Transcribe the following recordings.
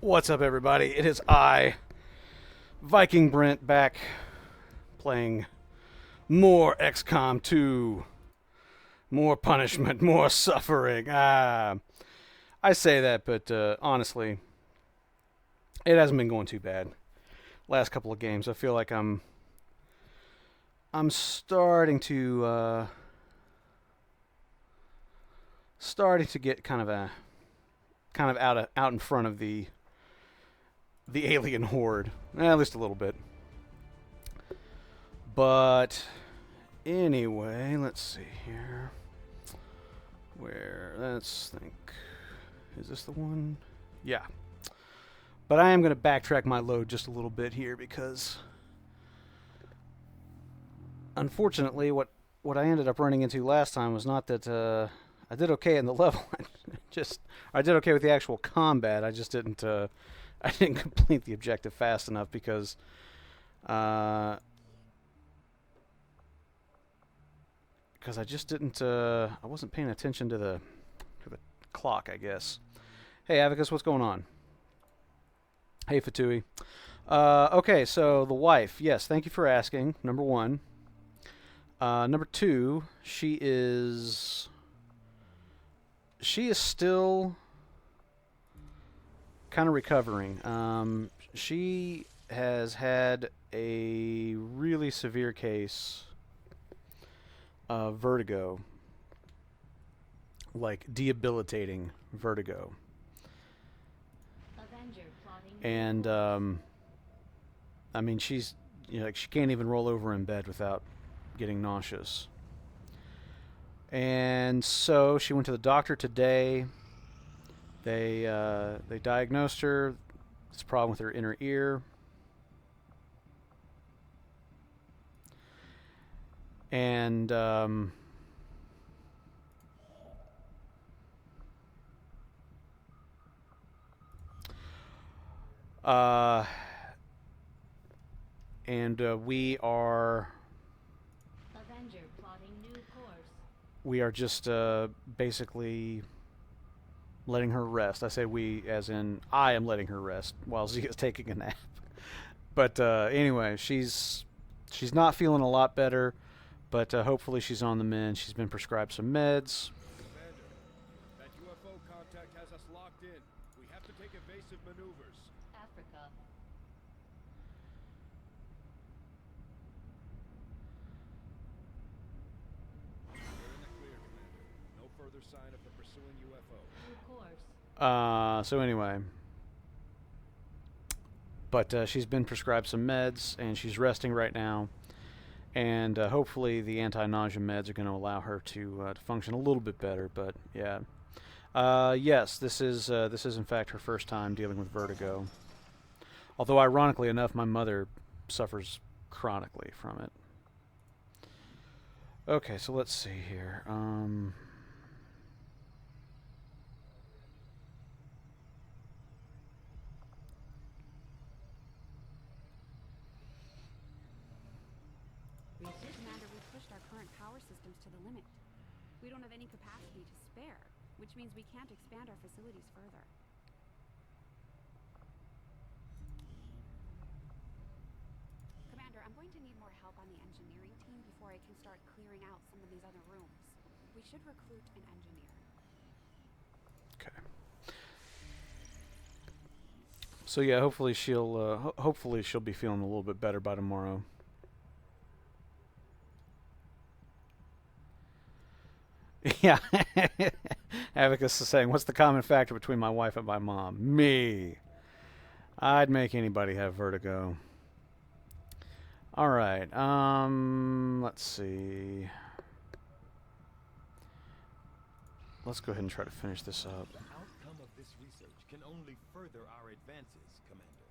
What's up, everybody? It is I, VikingBrent, back playing more XCOM 2. More punishment, more suffering. I say that, but honestly, it hasn't been going too bad. Last couple of games, I feel like I'm starting to get kind of out in front of the alien horde, at least a little bit. But anyway, let's see here. Let's think. Is this the one? Yeah. But I am going to backtrack my load just a little bit here because, unfortunately, what I ended up running into last time was not that I did okay in the level. I did okay with the actual combat. I just didn't. I didn't complete the objective fast enough because I just didn't. I wasn't paying attention to the clock, I guess. Hey, Avicus, what's going on? Hey, Fatui. Okay, so the wife. Yes, thank you for asking. Number one. Number two, she is still kind of recovering. She has had a really severe case of vertigo, like debilitating vertigo. And I mean, she's like she can't even roll over in bed without getting nauseous. And so she went to the doctor today. They diagnosed her this problem with her inner ear. And we are just basically letting her rest. I say we as in I am letting her rest while Z is taking a nap. But anyway, she's not feeling a lot better, but hopefully she's on the mend. She's been prescribed some meds. Commander, that UFO contact has us locked in. We have to take evasive maneuvers. Africa. We're in the clear, Commander. No further sign of the pursuing UFO. Of course. So anyway, but she's been prescribed some meds and she's resting right now. And hopefully the anti-nausea meds are going to allow her to function a little bit better. But yeah, yes, this is in fact her first time dealing with vertigo. Although ironically enough, my mother suffers chronically from it. Okay, so let's see here. Commander, we've pushed our current power systems to the limit. We don't have any capacity to spare, which means we can't expand our facilities further. Commander, I'm going to need more help on the engineering team before I can start clearing out some of these other rooms. We should recruit an engineer. Okay. So yeah, hopefully she'll be feeling a little bit better by tomorrow. Yeah. Avicus is saying, what's the common factor between my wife and my mom? Me. I'd make anybody have vertigo. All right. Let's see. Let's go ahead and try to finish this up. The outcome of this research can only further our advances, Commander.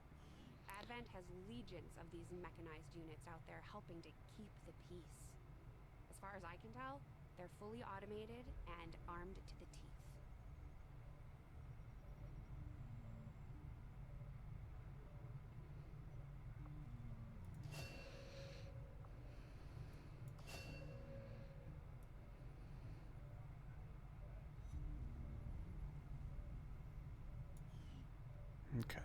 Advent has legions of these mechanized units out there helping to keep the peace. As far as I can tell, they're fully automated and armed to the teeth. Okay.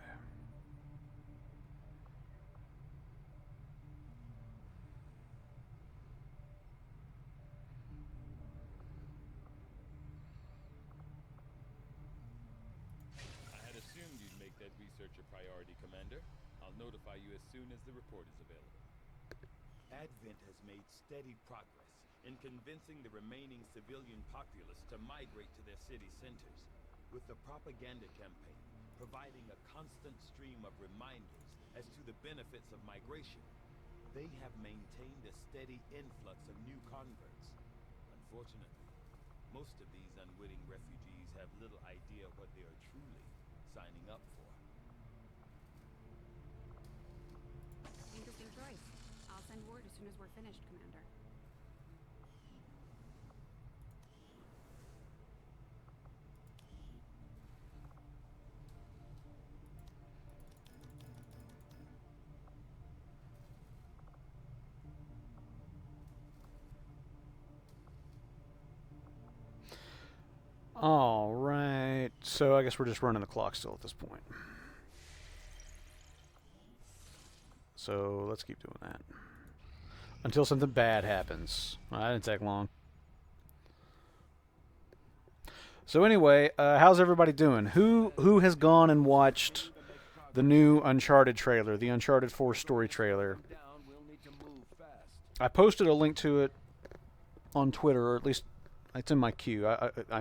I had assumed you'd make that research a priority, Commander. I'll notify you as soon as the report is available. Advent has made steady progress in convincing the remaining civilian populace to migrate to their city centers, with the propaganda campaign providing a constant stream of reminders as to the benefits of migration. They have maintained a steady influx of new converts. Unfortunately, most of these unwitting refugees have little idea what they are truly signing up for. Interesting choice. I'll send word as soon as we're finished, Commander. All right. So I guess we're just running the clock still at this point. So let's keep doing that until something bad happens. That didn't take long. So anyway, how's everybody doing? Who has gone and watched the new Uncharted trailer, the Uncharted 4 story trailer? I posted a link to it on Twitter, or at least it's in my queue.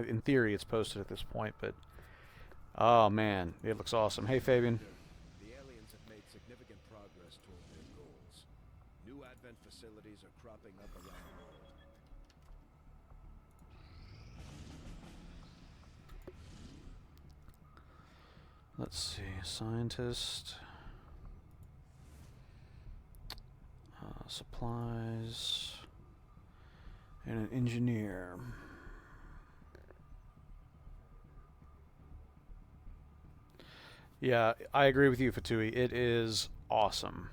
In theory, it's posted at this point, but oh man, it looks awesome. Hey, Fabian. The aliens have made significant progress toward their goals. New Advent facilities are cropping up around the world. Let's see, scientist, supplies, and an engineer. Yeah, I agree with you, Fatui. It is awesome.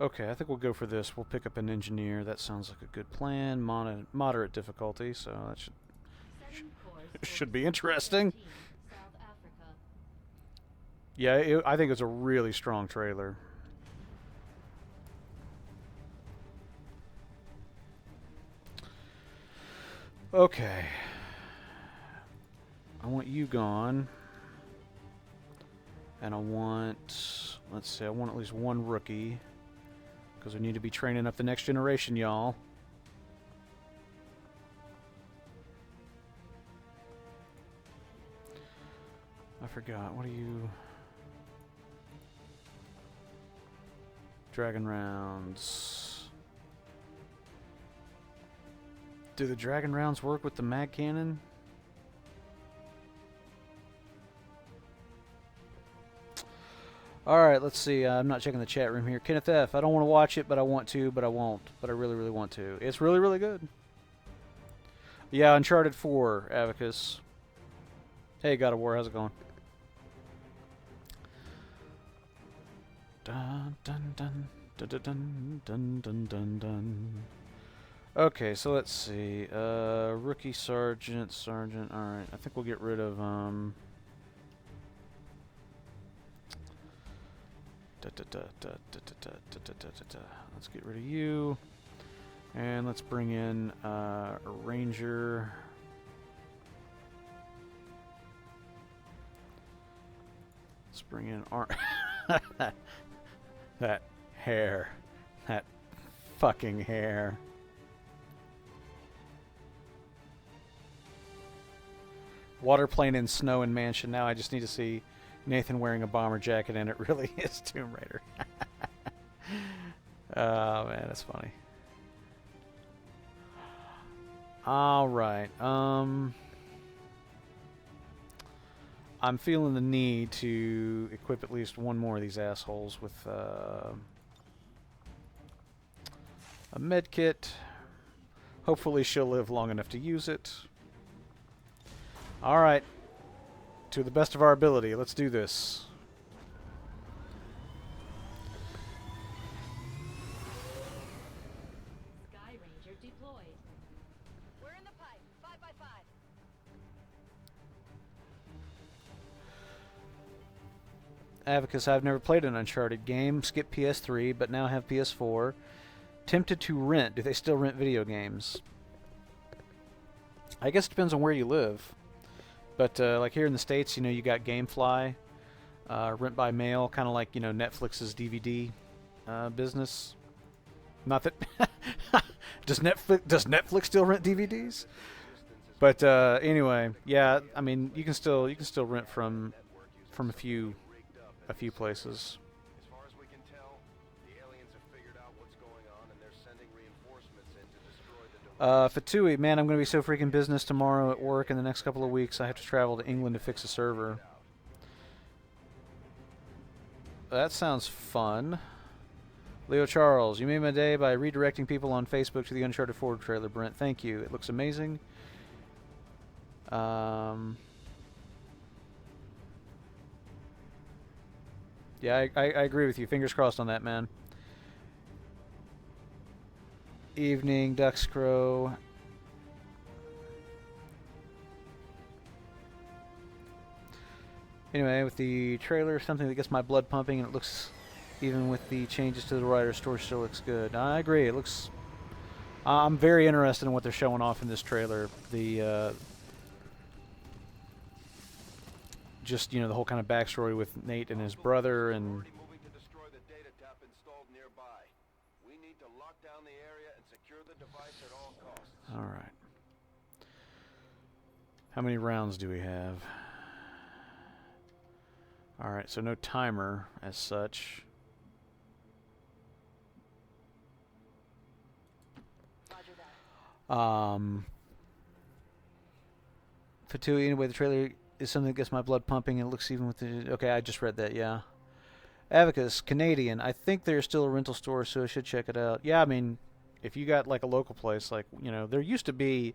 Okay, I think we'll go for this. We'll pick up an engineer. That sounds like a good plan. Moderate difficulty, so that should be interesting. South Africa. Yeah, I think it's a really strong trailer. Okay. I want you gone. And I want, let's see, I want at least one rookie. Because we need to be training up the next generation, y'all. I forgot. What are you? Dragon rounds. Do the dragon rounds work with the mag cannon? Alright, let's see. I'm not checking the chat room here. Kenneth F. I don't want to watch it, but I want to, but I won't. But I really, really want to. It's really, really good. Yeah, Uncharted 4, Avacus. Hey, God of War, how's it going? Dun, dun, dun, dun, dun, dun, dun, dun, dun. Okay, so let's see. Rookie Sergeant. Alright, I think we'll get rid of, let's get rid of you. And let's bring in a Ranger. Let's bring in that hair. That fucking hair. Waterplane in snow and mansion. Now I just need to see Nathan wearing a bomber jacket, and it really is Tomb Raider. Oh man, that's funny. All right. I'm feeling the need to equip at least one more of these assholes with a med kit. Hopefully she'll live long enough to use it. All right. To the best of our ability, let's do this. Sky Ranger deployed. We're in the pipe. 5x5. Avacus, I've never played an Uncharted game. Skip PS3, but now have PS4. Tempted to rent. Do they still rent video games? I guess it depends on where you live. But like here in the States, you know, you got GameFly, rent by mail, kind of like, you know, Netflix's DVD business. Not that does Netflix still rent DVDs? But anyway, yeah, I mean, you can still rent from a few places. As far as we can tell, the aliens have figured out what's going on and they're sending reinforcements in to destroy the Fatui, man, I'm going to be so freaking business tomorrow at work. In the next couple of weeks, I have to travel to England to fix a server. That sounds fun. Leo Charles, you made my day by redirecting people on Facebook to the Uncharted 4 trailer, Brent. Thank you. It looks amazing. Yeah, I agree with you. Fingers crossed on that, man. Evening, Ducks Crow. Anyway, with the trailer, something that gets my blood pumping, and it looks, even with the changes to the writer's story, still looks good. I agree. It looks... I'm very interested in what they're showing off in this trailer. The... just, you know, the whole kind of backstory with Nate and his brother, and... moving to destroy the data tap installed nearby. We need to lock down the area and secure the device at all costs. Alright. How many rounds do we have? Alright, so no timer as such. Fatui, anyway, the trailer is something that gets my blood pumping, and it looks even with the... Okay, I just read that, yeah. Avacus, Canadian. I think there's still a rental store, so I should check it out. Yeah, I mean, if you got like a local place, like, you know, there used to be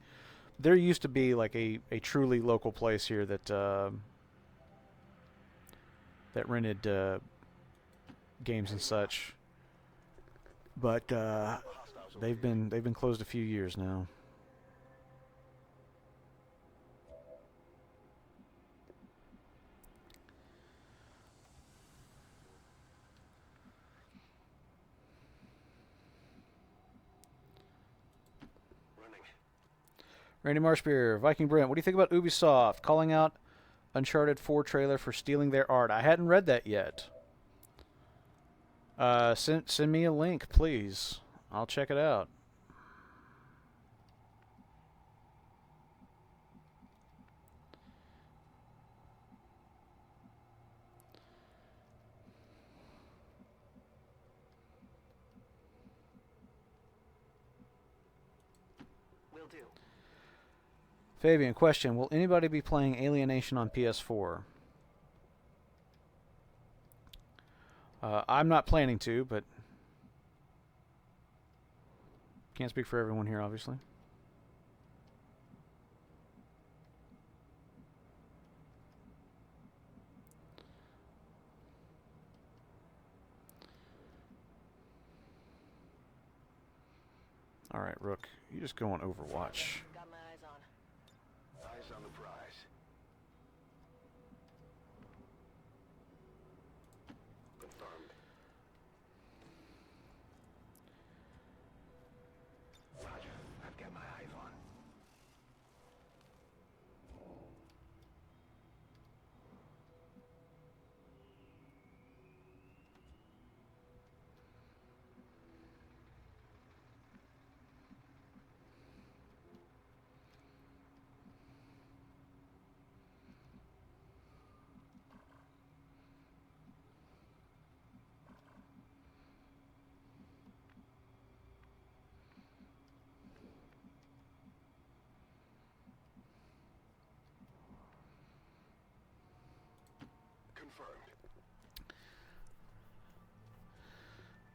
like a truly local place here that that rented games and such. But they've been closed a few years now. Randy Marshbeer, VikingBrent, what do you think about Ubisoft calling out Uncharted 4 trailer for stealing their art? I hadn't read that yet. Send me a link, please. I'll check it out. Fabian, question. Will anybody be playing Alienation on PS4? I'm not planning to, but can't speak for everyone here, obviously. All right, Rook, you just go on Overwatch. Eyes on the prize. Confirmed. Roger. I've got my eyes on.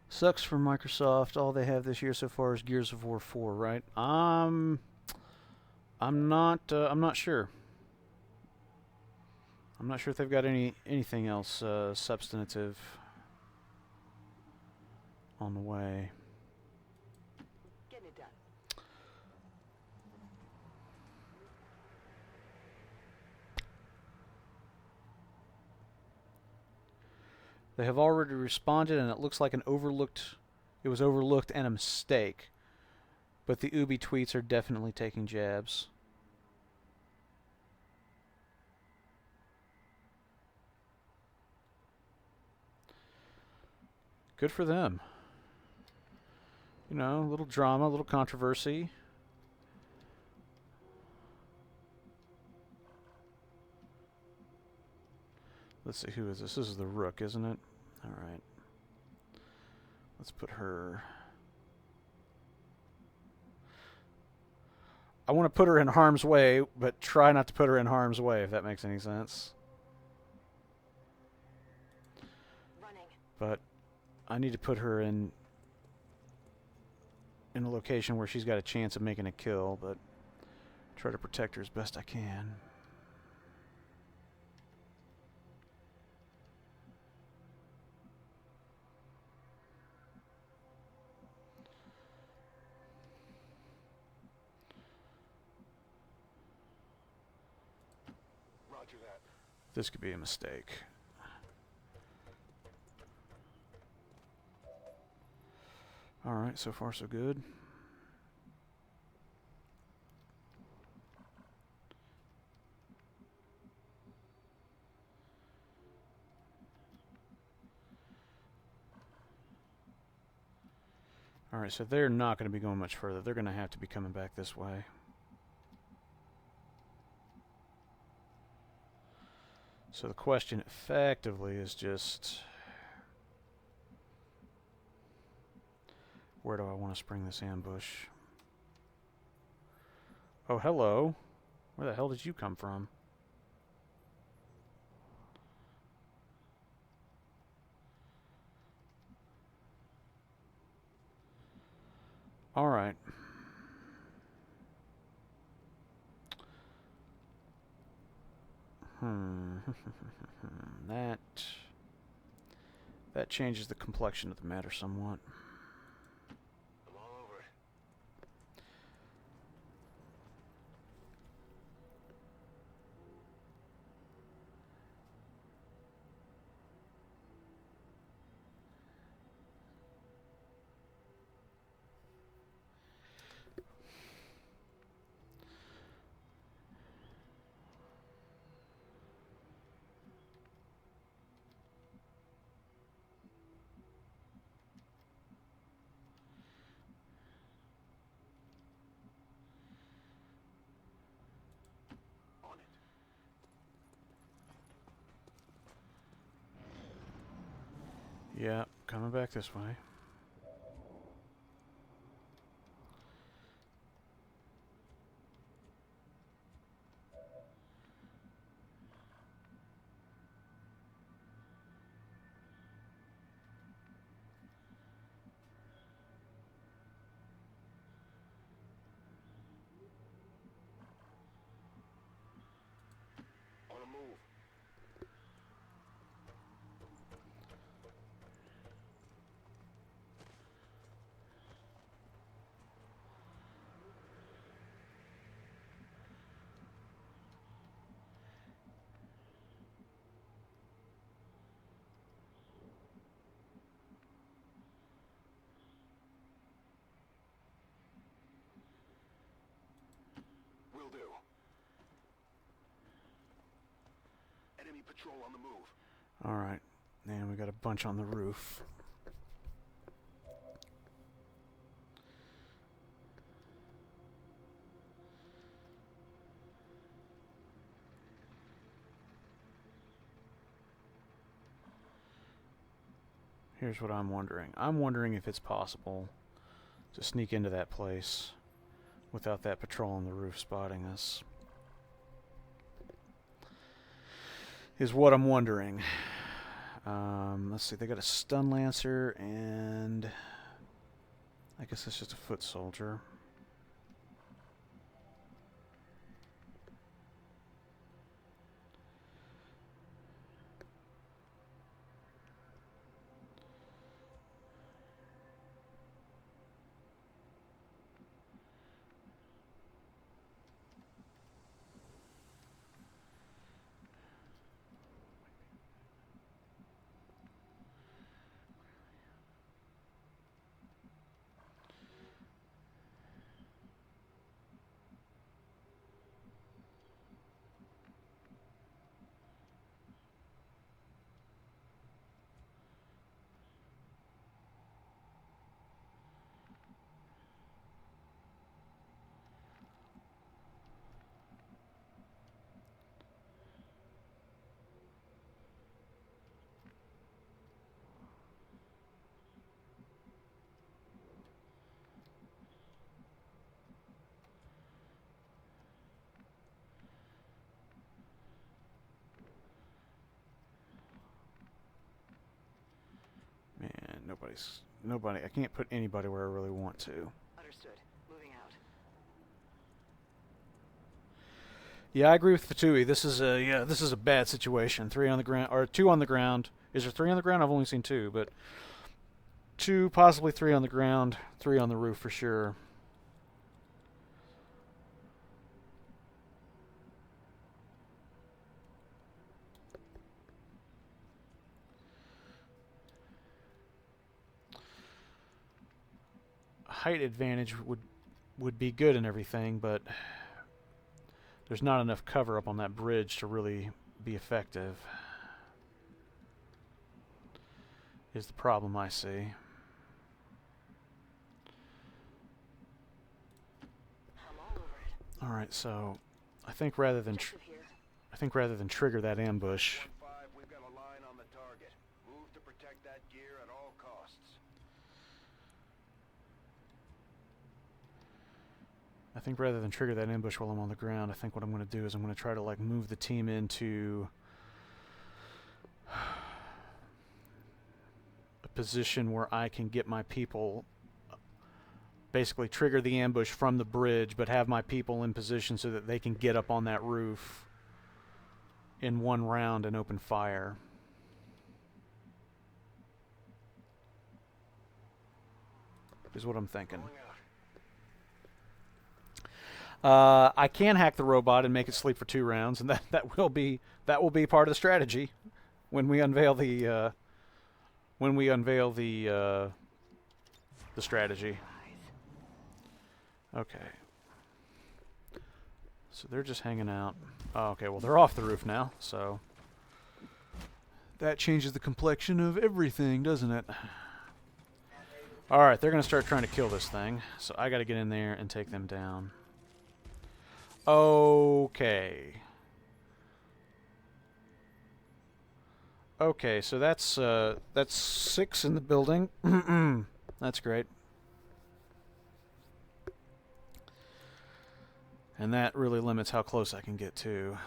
Sucks for Microsoft. All they have this year so far is Gears of War 4, right? I'm not sure. I'm not sure if they've got anything else substantive on the way. Getting it done. They have already responded, and it looks like it was overlooked and a mistake. But the Ubi tweets are definitely taking jabs. Good for them. You know, a little drama, a little controversy. Let's see, who is this? This is the Rook, isn't it? Alright. Let's put her... I want to put her in harm's way, but try not to put her in harm's way, if that makes any sense. Running. But I need to put her in a location where she's got a chance of making a kill, but try to protect her as best I can. Roger that. This could be a mistake. Alright, so far so good. Alright, so they're not going to be going much further. They're going to have to be coming back this way. So the question effectively is just... where do I want to spring this ambush? Oh, hello. Where the hell did you come from? Alright. That changes the complexion of the matter somewhat. I'm all over it. On it. Yeah, coming back this way. On a move. Will do. Enemy patrol on the move. Alright. And we got a bunch on the roof. Here's what I'm wondering. I'm wondering if it's possible to sneak into that place without that patrol on the roof spotting us. Is what I'm wondering. Let's see, they got a stun lancer and I guess it's just a foot soldier. Nobody. I can't put anybody where I really want to. Understood. Moving out. Yeah, I agree with Fatui. This is a bad situation. 3 on the ground, or 2 on the ground. Is there 3 on the ground? I've only seen 2, but 2, possibly 3 on the ground, 3 on the roof for sure. Height advantage would be good and everything, but there's not enough cover up on that bridge to really be effective. Is the problem I see. I'm all over it. All right, so I think rather than Objective here. trigger that ambush, 1-5, we've got a line on the target. Move to protect that gear at all costs. I think rather than trigger that ambush while I'm on the ground, I think what I'm going to do is I'm going to try to like move the team into a position where I can get my people, basically trigger the ambush from the bridge, but have my people in position so that they can get up on that roof in one round and open fire. Is what I'm thinking. Going out. I can hack the robot and make it sleep for 2 rounds, and that will be part of the strategy when we unveil the strategy. Okay. So they're just hanging out. Oh, okay, well they're off the roof now, so that changes the complexion of everything, doesn't it? All right, they're gonna start trying to kill this thing, so I got to get in there and take them down. Okay. Okay, so that's 6 in the building. That's great. And that really limits how close I can get to.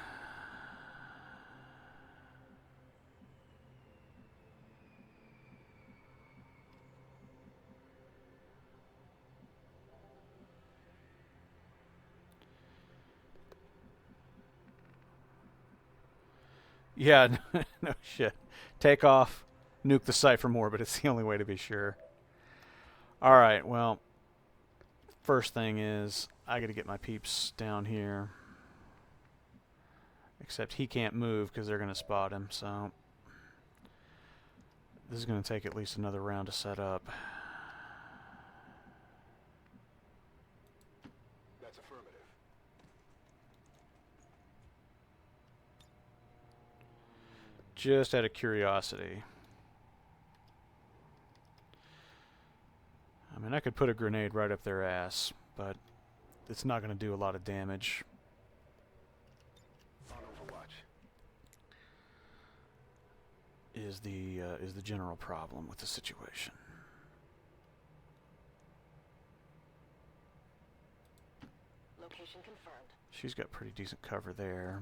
Yeah, no shit. Take off, nuke the site for more, but it's the only way to be sure. Alright, well, first thing is, I gotta get my peeps down here. Except he can't move because they're gonna spot him, so this is gonna take at least another round to set up. That's affirmative. Just out of curiosity. I mean, I could put a grenade right up their ass, but it's not going to do a lot of damage. On Overwatch. Is the general problem with the situation. Location confirmed. She's got pretty decent cover there.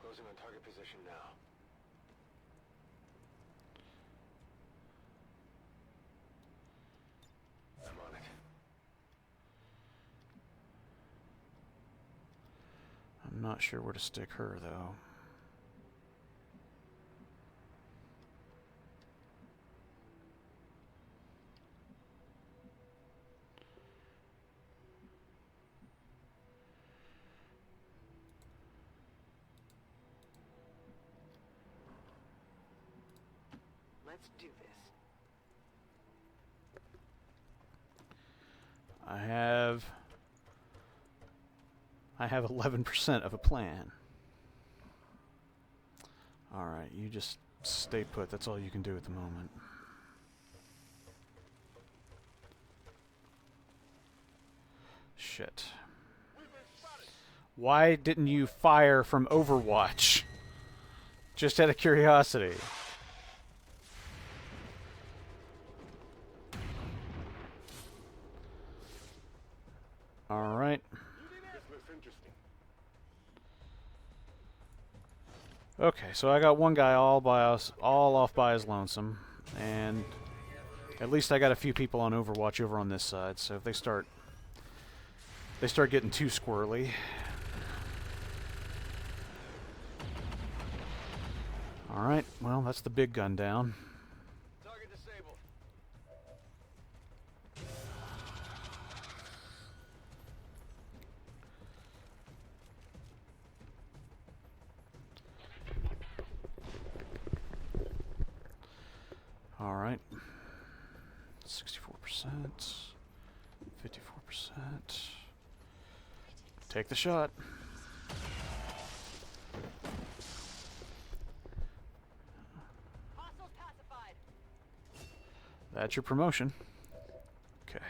Closing on target position now. I'm on it. I'm not sure where to stick her, though. Let's do this. I have 11% of a plan. Alright, you just stay put. That's all you can do at the moment. Shit. Why didn't you fire from Overwatch? Just out of curiosity. Alright. Dismiss interceptor. Okay, so I got one guy all off by his lonesome, and at least I got a few people on Overwatch over on this side. So if they start getting too squirrely. All right, well that's the big gun down. Target disabled. All right, 64%, 54%. Take the shot. Hostiles pacified. That's your promotion. Okay.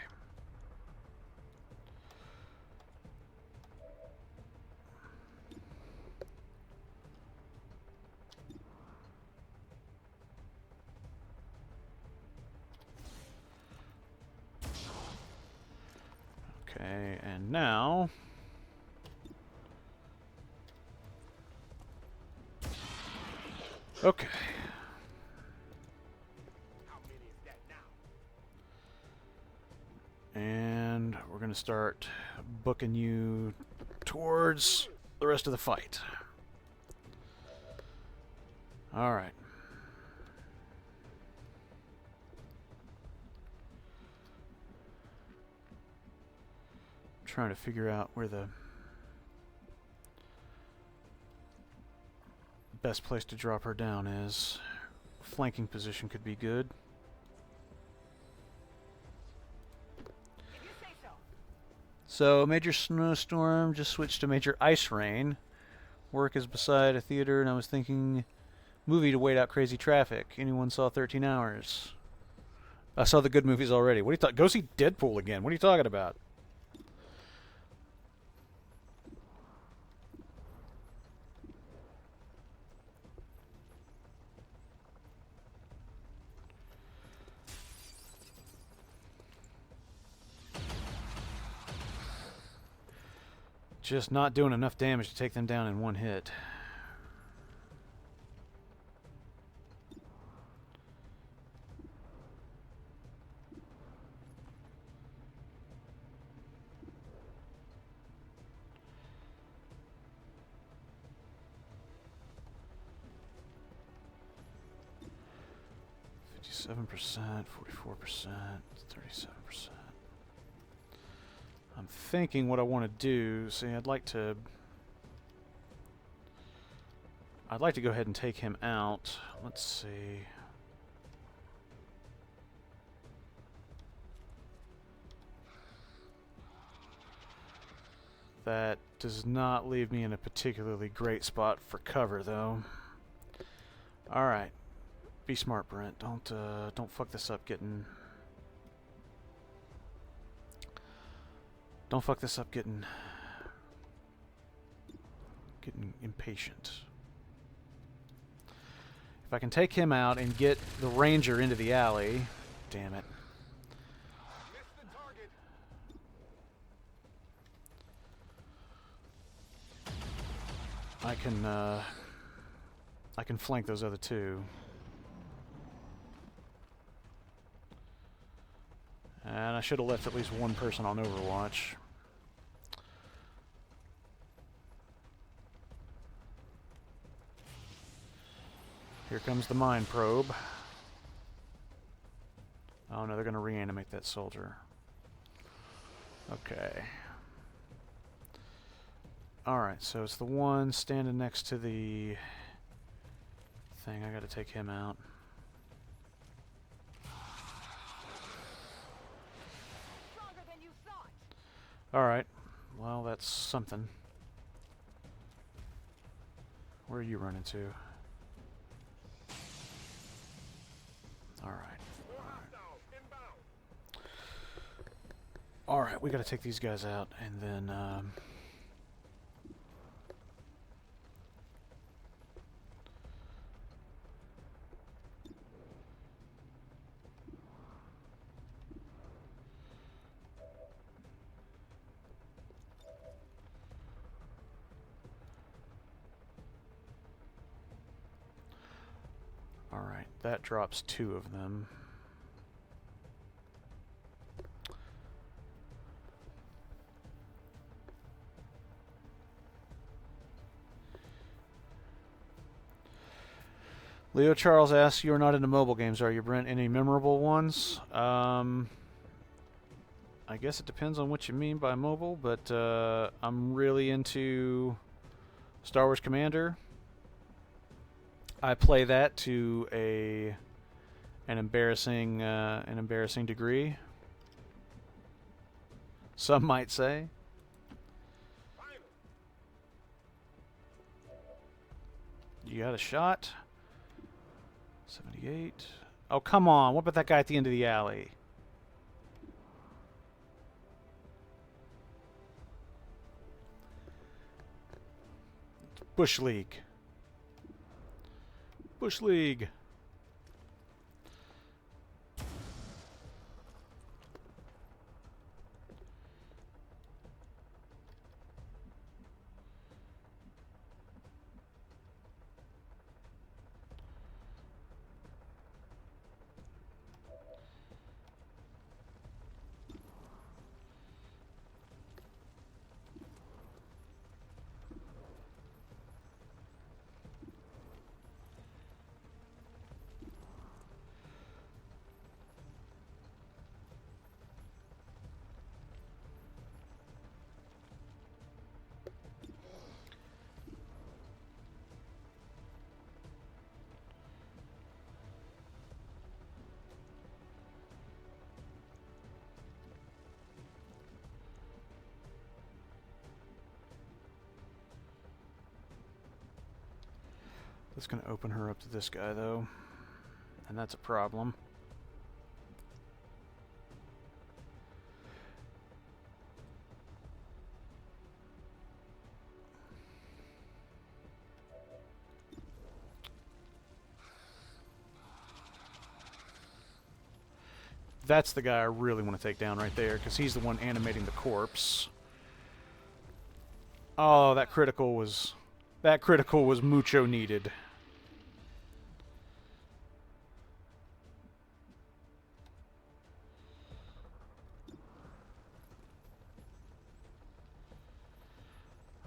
Okay, and now okay. How many is that now? And we're going to start booking you towards the rest of the fight. All right. Trying to figure out where the best place to drop her down is. Flanking position could be good. If you say so. So, major snowstorm just switched to major ice rain. Work is beside a theater, and I was thinking movie to wait out crazy traffic. Anyone saw 13 Hours? I saw the good movies already. What are you talking? Go see Deadpool again. What are you talking about? Just not doing enough damage to take them down in one hit. Seven percent, 44%, 37%. I'm thinking what I want to do. See, I'd like to go ahead and take him out. Let's see. That does not leave me in a particularly great spot for cover, though. All right. Be smart, Brent. Don't fuck this up getting... Don't fuck this up getting impatient. If I can take him out and get the ranger into the alley... Damn it. Missed the target. I can flank those other two. And I should have left at least one person on Overwatch. Here comes the mine probe. Oh no, they're going to reanimate that soldier. Okay. Alright, so it's the one standing next to the thing. I got to take him out. Stronger than you thought. Alright, well that's something. Where are you running to? Alright. Alright, we gotta take these guys out and then Alright, that drops 2 of them. Leo Charles asks, "You are not into mobile games, are you, Brent? Any memorable ones?" I guess it depends on what you mean by mobile, but I'm really into Star Wars Commander. I play that to an embarrassing degree. Some might say. You got a shot. 78. Oh, come on. What about that guy at the end of the alley? Bush League. Bush League. That's going to open her up to this guy, though. And that's a problem. That's the guy I really want to take down right there, because he's the one animating the corpse. Oh, that critical was mucho needed.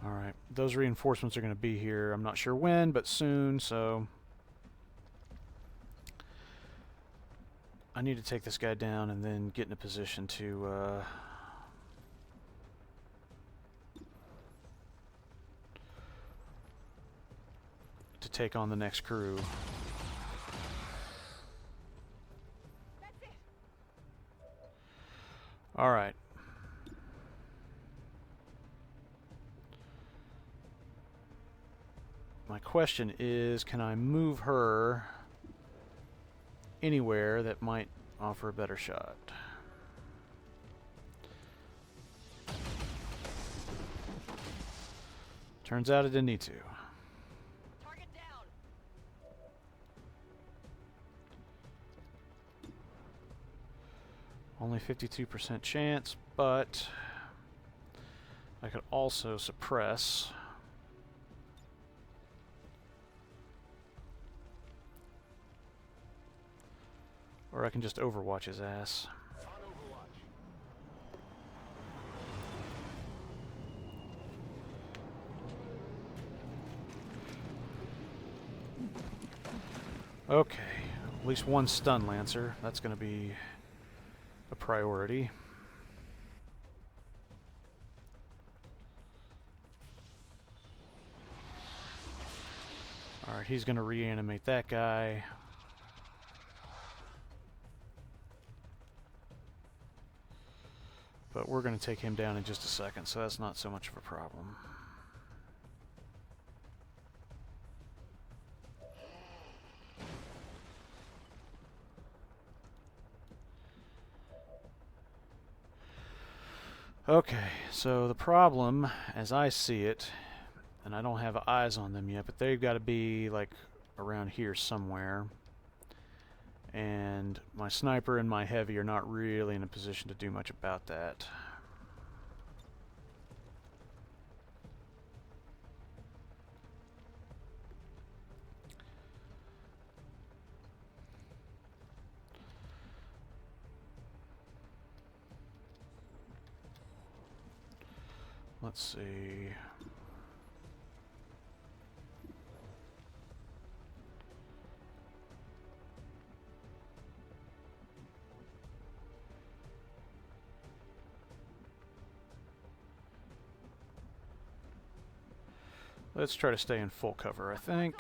Alright, those reinforcements are going to be here. I'm not sure when, but soon, so I need to take this guy down and then get in a position to take on the next crew. Alright. My question is, can I move her anywhere that might offer a better shot? Turns out I didn't need to. Target down. Only 52% chance, but I could also suppress. Or I can just overwatch his ass. Okay, at least one stun lancer. That's going to be a priority. Alright, he's going to reanimate that guy. But we're going to take him down in just a second, so that's not so much of a problem. Okay, so the problem, as I see it, and I don't have eyes on them yet, but they've got to be, like, around here somewhere. And my sniper and my heavy are not really in a position to do much about that. let's see. Let's try to stay in full cover, I think.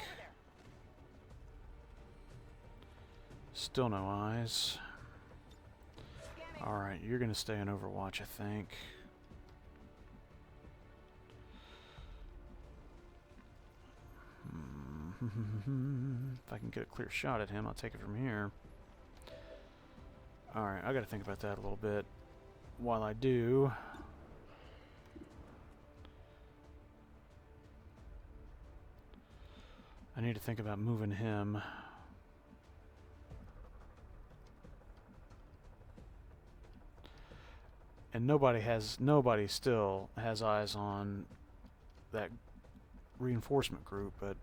Still no eyes. Alright, you're going to stay in Overwatch, I think. If I can get a clear shot at him, I'll take it from here. Alright, I got to think about that a little bit. While I do... I need to think about moving him. And nobody still has eyes on that reinforcement group, but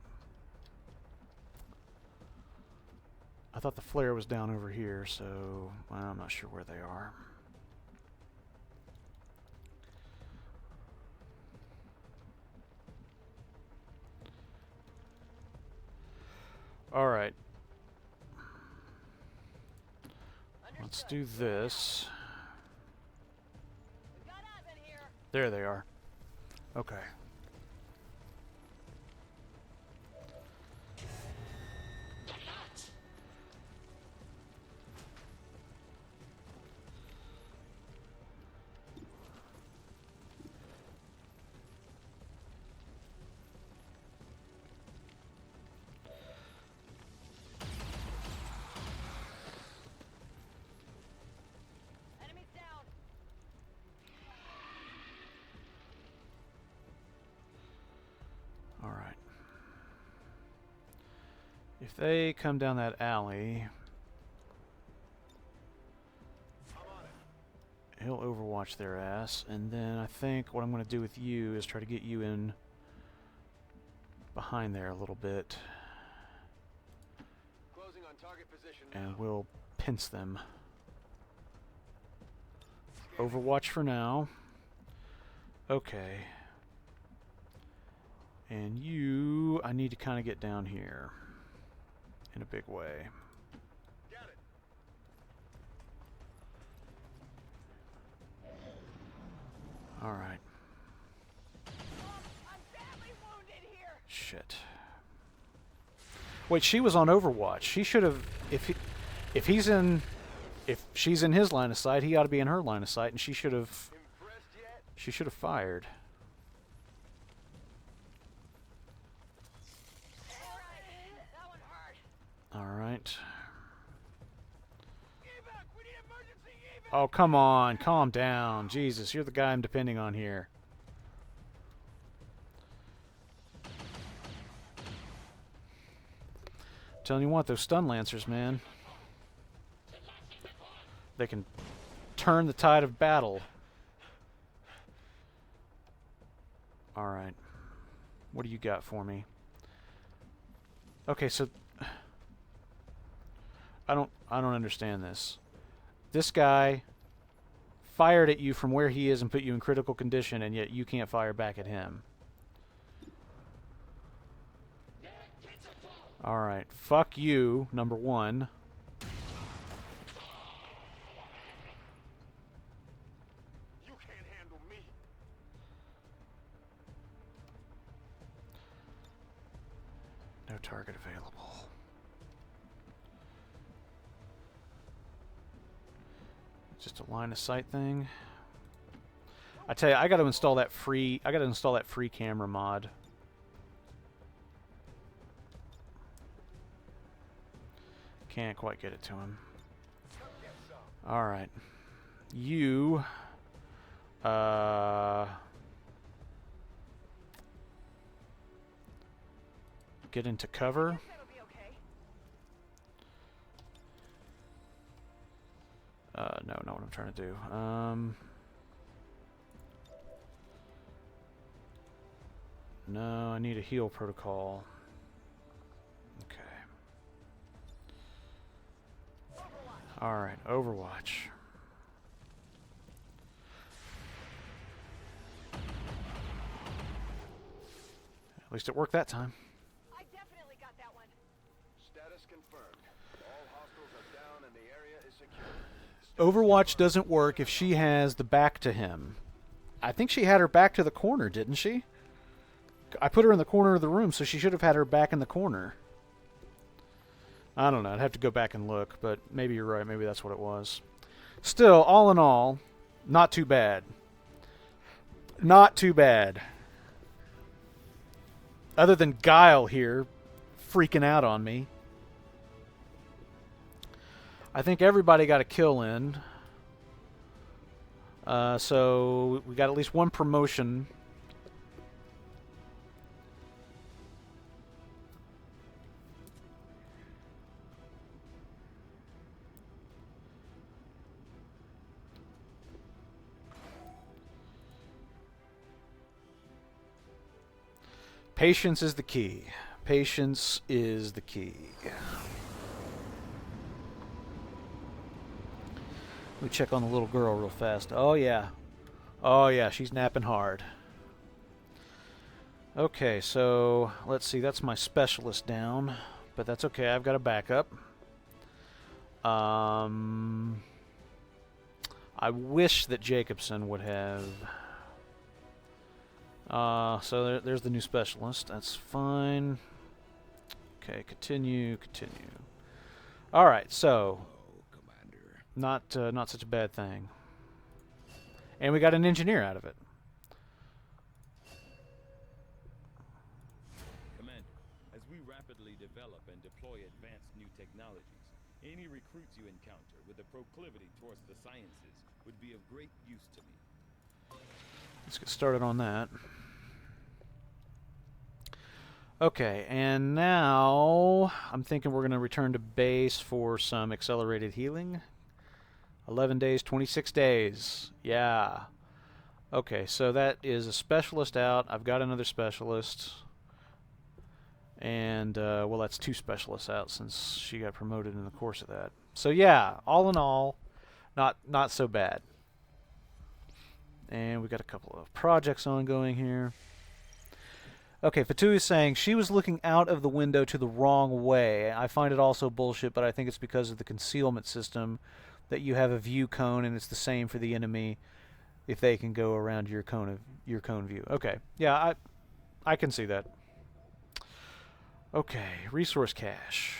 I thought the flare was down over here, so well, I'm not sure where they are. Alright. Let's do this. We've got eyes in here. There they are. Okay. Enemies down. Alright. If they come down that alley, he'll overwatch their ass, and then I think what I'm going to do with you is try to get you in behind there a little bit, Closing on target position and we'll pinch them. Overwatch for now. Okay. And you, I need to kind of get down here in a big way. Got it. All right. I'm badly wounded here. Shit. Wait, she was on Overwatch. She should have, if she's in his line of sight, he ought to be in her line of sight, and she should have Impressed yet? fired. That one hurt. All right. Evac, we need emergency evac. Oh, come on. Calm down. Jesus, you're the guy I'm depending on here. Telling you what, those stun lancers, man. They can turn the tide of battle. Alright. What do you got for me? Okay, so I don't understand this. This guy fired at you from where he is and put you in critical condition, and yet you can't fire back at him. Alright, fuck you, number one. You can't handle me. No target available. Just a line of sight thing. I tell you, I got to install that free camera mod. Can't quite get it to him. All right. You get into cover. That'll be okay. No, not what I'm trying to do. No, I need a heal protocol. Okay. Alright, Overwatch. At least it worked that time. I definitely got that one. Status confirmed. All hostiles are down and the area is secure. Overwatch doesn't work if she has the back to him. I think she had her back to the corner, didn't she? I put her in the corner of the room, so she should have had her back in the corner. I don't know. I'd have to go back and look, but maybe you're right. Maybe that's what it was. Still, all in all, not too bad. Not too bad. Other than Guile here freaking out on me. I think everybody got a kill in. So we got at least one promotion. Patience is the key. Patience is the key. Let me check on the little girl real fast. Oh, yeah. Oh, yeah, she's napping hard. Okay, so let's see. That's my specialist down. But that's okay. I've got a backup. I wish that Jacobson would have... so there's the new specialist. That's fine. Okay, continue. Alright, so... Not such a bad thing. And we got an engineer out of it. Commander, as we rapidly develop and deploy advanced new technologies, any recruits you encounter with a proclivity towards the sciences would be of great use to me. Let's get started on that. Okay, and now I'm thinking we're going to return to base for some accelerated healing. 11 days, 26 days. Yeah. Okay, so that is a specialist out. I've got another specialist. And, well, that's 2 specialists out since she got promoted in the course of that. So, yeah, all in all, not so bad. And we got a couple of projects ongoing here. Okay, Fatu is saying, she was looking out of the window to the wrong way. I find it also bullshit, but I think it's because of the concealment system that you have a view cone, and it's the same for the enemy if they can go around your cone view. Okay, yeah, I can see that. Okay, resource cache.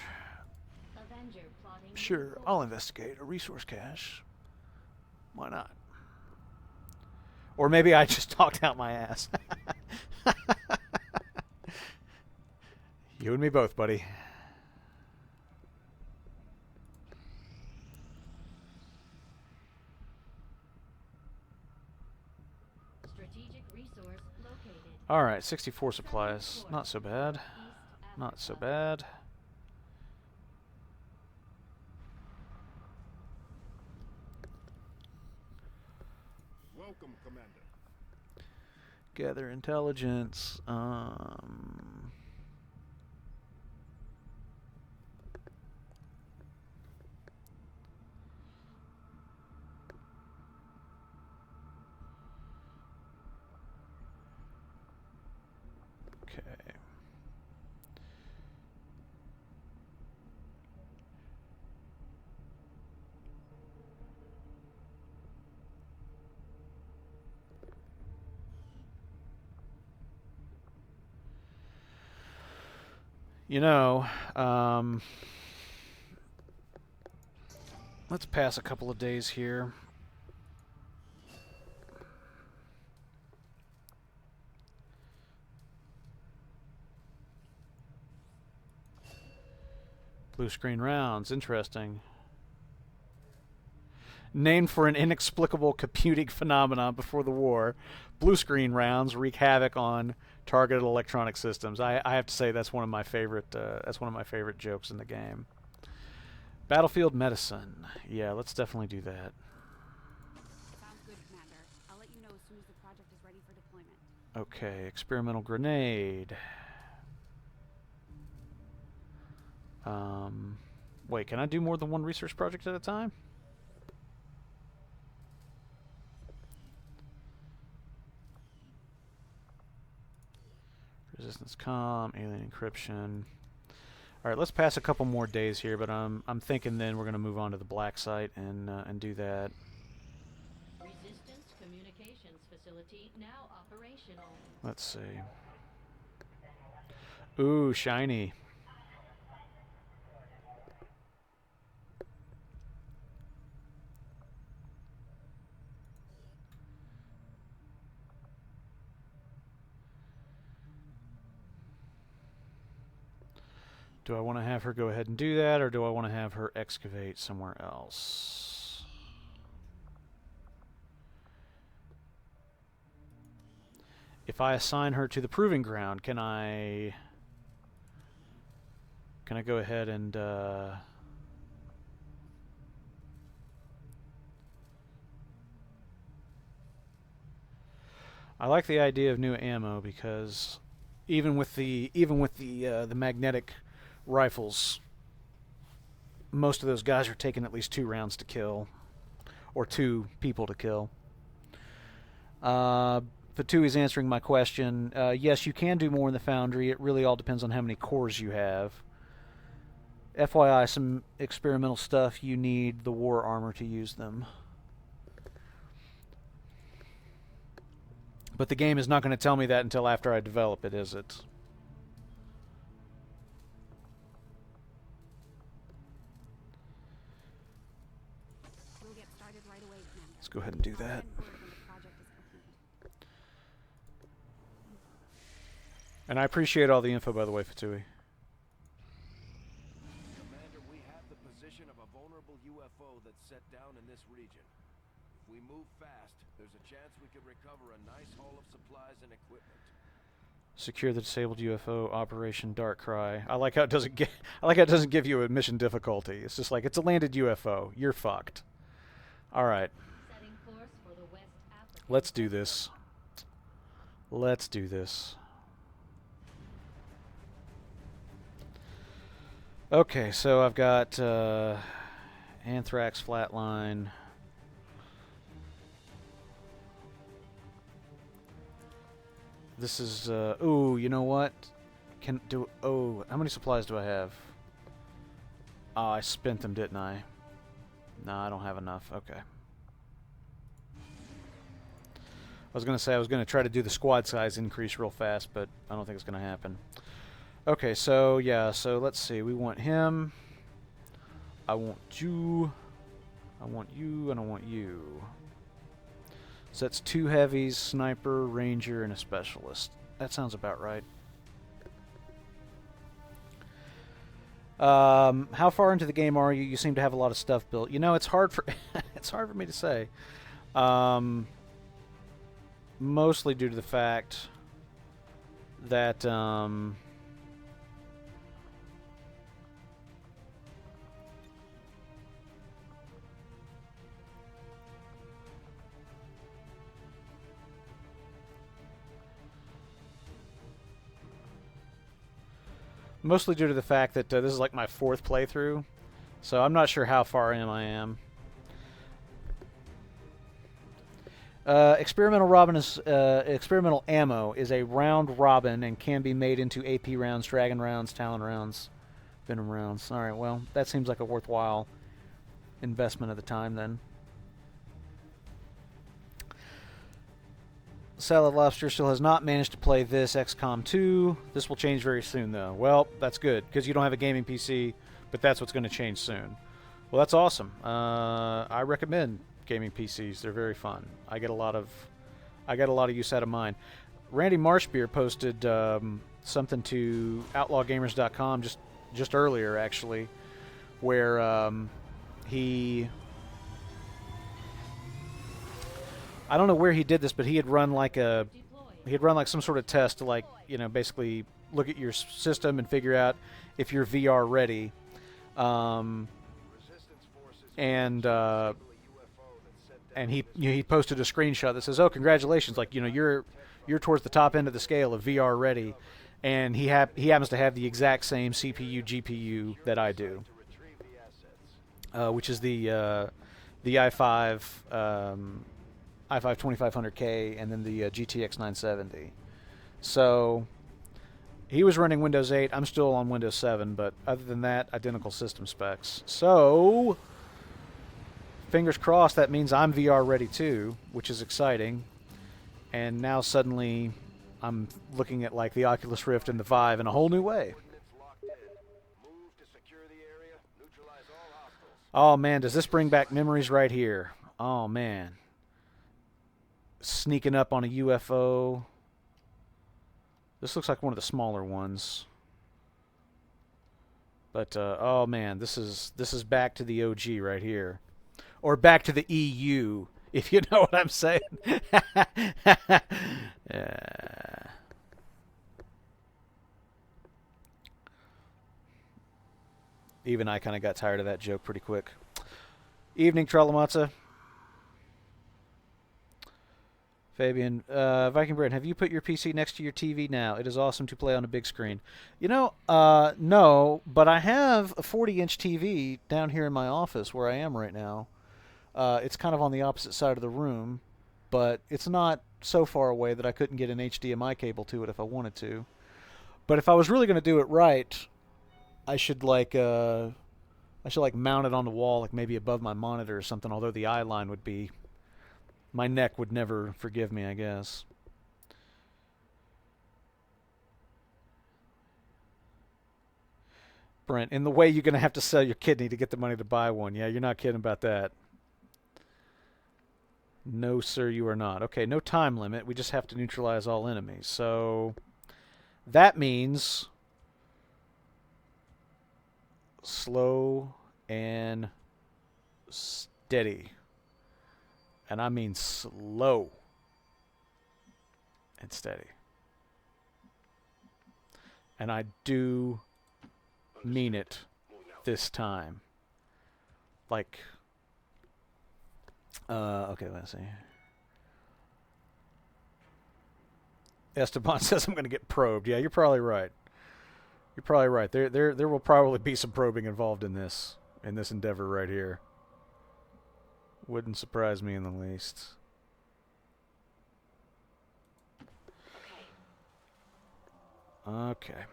Avenger plotting. Sure, I'll investigate a resource cache. Why not? Or maybe I just talked out my ass. You and me both, buddy. Strategic resource located. All right, 64 supplies. Not so bad. Not so bad. Welcome, Commander. Gather intelligence. Okay. You know, let's pass a couple of days here. Blue screen rounds, interesting. Named for an inexplicable computing phenomenon before the war, blue screen rounds wreak havoc on targeted electronic systems. I have to say that's one of my favorite. That's one of my favorite jokes in the game. Battlefield medicine. Yeah, let's definitely do that. Sounds good, Commander. I'll let you know as soon as the project is ready for deployment. Okay, experimental grenade. Wait, can I do more than one research project at a time? Resistance comm, alien encryption. All right, let's pass a couple more days here, but I'm thinking then we're going to move on to the black site and do that. Resistance communications facility now operational. Let's see. Ooh, shiny. Do I want to have her go ahead and do that, or do I want to have her excavate somewhere else? If I assign her to the proving ground, can I go ahead and I like the idea of new ammo because even with the magnetic rifles, most of those guys are taking at least 2 rounds to kill, or 2 people to kill. Fatui is answering my question. Yes, you can do more in the foundry. It really all depends on how many cores you have. FYI, some experimental stuff, you need the war armor to use them. But the game is not going to tell me that until after I develop it, is it? We'll get started right away, Commander. Let's go ahead and do I'll that. send word when the project is complete. And I appreciate all the info, by the way, Fatui. Commander, we have the position of a vulnerable UFO that's set down in this region. If we move fast, there's a chance we could recover a nice haul of supplies and equipment. Secure the disabled UFO. Operation Darkrai. I like how it doesn't get. I like how it doesn't give you a mission difficulty. It's just like it's a landed UFO. You're fucked. All right. Setting course for the West African. Let's do this. Let's do this. Okay, so I've got Anthrax Flatline. This is ooh, you know what? How many supplies do I have? Oh, I spent them, didn't I? No, I don't have enough. Okay. I was going to say I was going to try to do the squad size increase real fast, but I don't think it's going to happen. Okay, so yeah, so let's see. We want him. I want you. I want you, and I want you. So that's 2 heavies, sniper, ranger, and a specialist. That sounds about right. How far into the game are you? You seem to have a lot of stuff built. You know, it's hard for it's hard for me to say. Mostly due to the fact that this is like my 4th playthrough, so I'm not sure how far in I am. Experimental ammo is a round robin and can be made into AP rounds, dragon rounds, talon rounds, venom rounds. All right, well, that seems like a worthwhile investment of the time then. Salad Lobster still has not managed to play this XCOM 2. This will change very soon, though. Well, that's good, because you don't have a gaming PC, but that's what's going to change soon. Well, that's awesome. I recommend gaming PCs. They're very fun. I get a lot of use out of mine. Randy Marshbeer posted something to OutlawGamers.com just earlier, actually, where he... I don't know where he did this, but he had run like some sort of test to, like, you know, basically look at your system and figure out if you're VR ready. And he posted a screenshot that says, "Oh, congratulations! Like, you know, you're towards the top end of the scale of VR ready." And he happens to have the exact same CPU GPU that I do, which is the i5 2500K and then the GTX 970. So He was running Windows 8. I'm still on Windows 7, but other than that, identical system specs. So, fingers crossed, that means I'm VR ready too, which is exciting. And now suddenly, I'm looking at like the Oculus Rift and the Vive in a whole new way. Oh man, does this bring back memories right here? Oh man. Sneaking up on a UFO. This looks like one of the smaller ones. But oh man, this is back to the OG right here. Or back to the EU, if you know what I'm saying. Even I kind of got tired of that joke pretty quick. Evening, Tralamatza. Fabian, VikingBrent, have you put your PC next to your TV now? It is awesome to play on a big screen. You know, no, but I have a 40-inch TV down here in my office where I am right now. It's kind of on the opposite side of the room, but it's not so far away that I couldn't get an HDMI cable to it if I wanted to. But if I was really going to do it right, I should like mount it on the wall, like maybe above my monitor or something. Although the eye line would be, my neck would never forgive me, I guess. Brent, in the way you're going to have to sell your kidney to get the money to buy one. Yeah, you're not kidding about that. No, sir, you are not. Okay, no time limit. We just have to neutralize all enemies. So that means slow and steady. And I mean slow and steady. And I do mean it this time. Like, okay, let's see. Esteban says I'm going to get probed. Yeah, you're probably right. You're probably right. There will probably be some probing involved in this endeavor right here. Wouldn't surprise me in the least. Okay.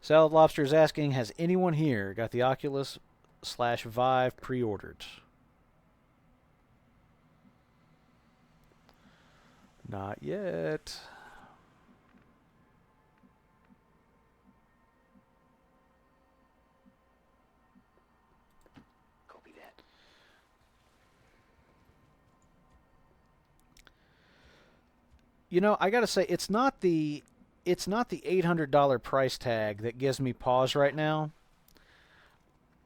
Salad Lobster is asking, has anyone here got the Oculus/Vive pre-ordered? Not yet. Copy that. You know, I gotta say, it's not the $800 price tag that gives me pause right now.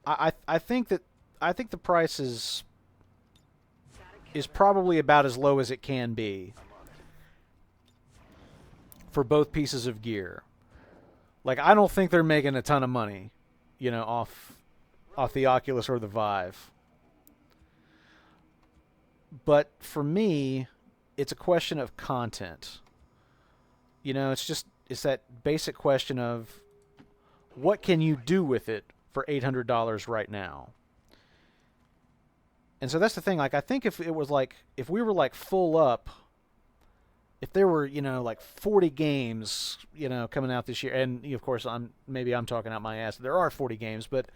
I think the price is probably about as low as it can be for both pieces of gear. Like, I don't think they're making a ton of money, you know, off the Oculus or the Vive. But for me, it's a question of content. You know, it's that basic question of what can you do with it for $800 right now? And so that's the thing. Like, I think if we were like full up, if there were, you know, like 40 games, you know, coming out this year, and of course I'm talking out my ass. There are 40 games, but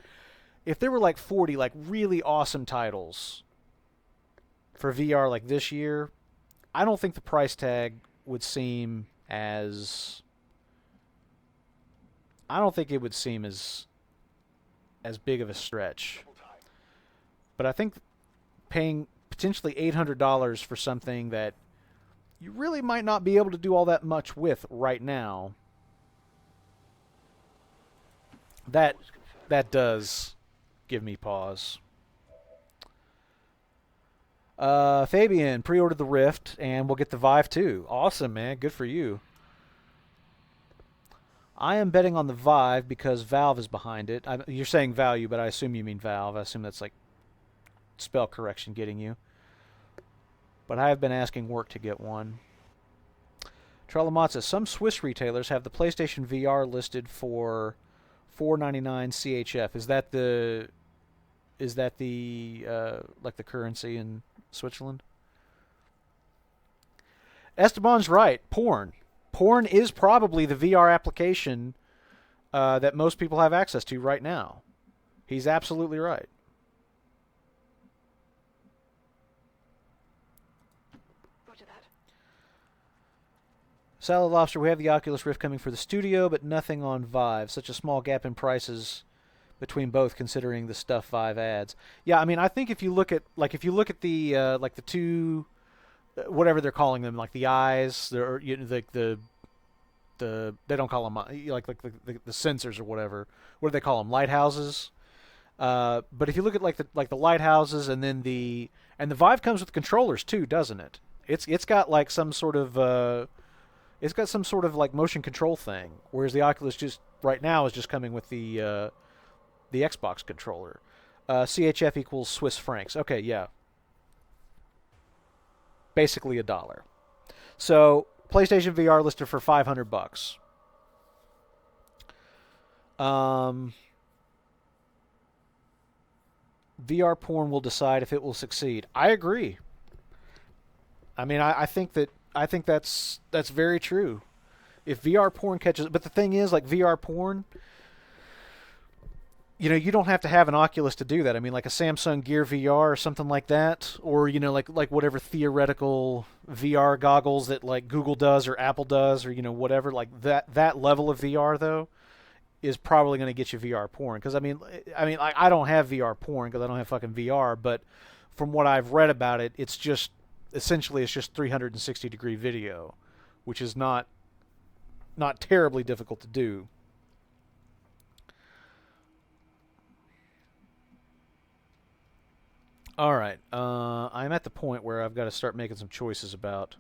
if there were like 40 like really awesome titles for VR like this year, I don't think the price tag would seem as big of a stretch. But I think paying potentially $800 for something that you really might not be able to do all that much with right now, that does give me pause. Fabian pre-ordered the Rift, and we'll get the Vive too. Awesome, man. Good for you. I am betting on the Vive because Valve is behind it. You're saying value, but I assume you mean Valve. I assume that's like spell correction getting you. But I have been asking work to get one. Trelamatza, some Swiss retailers have the PlayStation VR listed for $4.99 CHF. Is that the like the currency in Switzerland? Esteban's right. Porn. Porn is probably the VR application that most people have access to right now. He's absolutely right. Roger that. Salad Lobster, we have the Oculus Rift coming for the studio, but nothing on Vive. Such a small gap in prices between both, considering the stuff Vive adds. Yeah, I mean, I think if you look at the the two, whatever they're calling them, like the eyes, the they don't call them like the sensors or whatever. What do they call them? Lighthouses. But if you look at like the lighthouses, and then the Vive comes with controllers too, doesn't it? It's got like some sort of like motion control thing, whereas the Oculus just right now is just coming with the Xbox controller. CHF equals Swiss francs. Okay, yeah. Basically $1. So PlayStation VR listed for $500. VR porn will decide if it will succeed. I agree. I mean, I think that's very true. If VR porn catches, but the thing is, like VR porn, you don't have to have an Oculus to do that. I mean, like a Samsung Gear VR or something like that, or like whatever theoretical VR goggles that like Google does or Apple does, or whatever. Like that level of VR though is probably going to get you VR porn. Because I mean, I don't have VR porn because I don't have fucking VR. But from what I've read about it, it's just 360-degree video, which is not terribly difficult to do. All right, I'm at the point where I've got to start making some choices about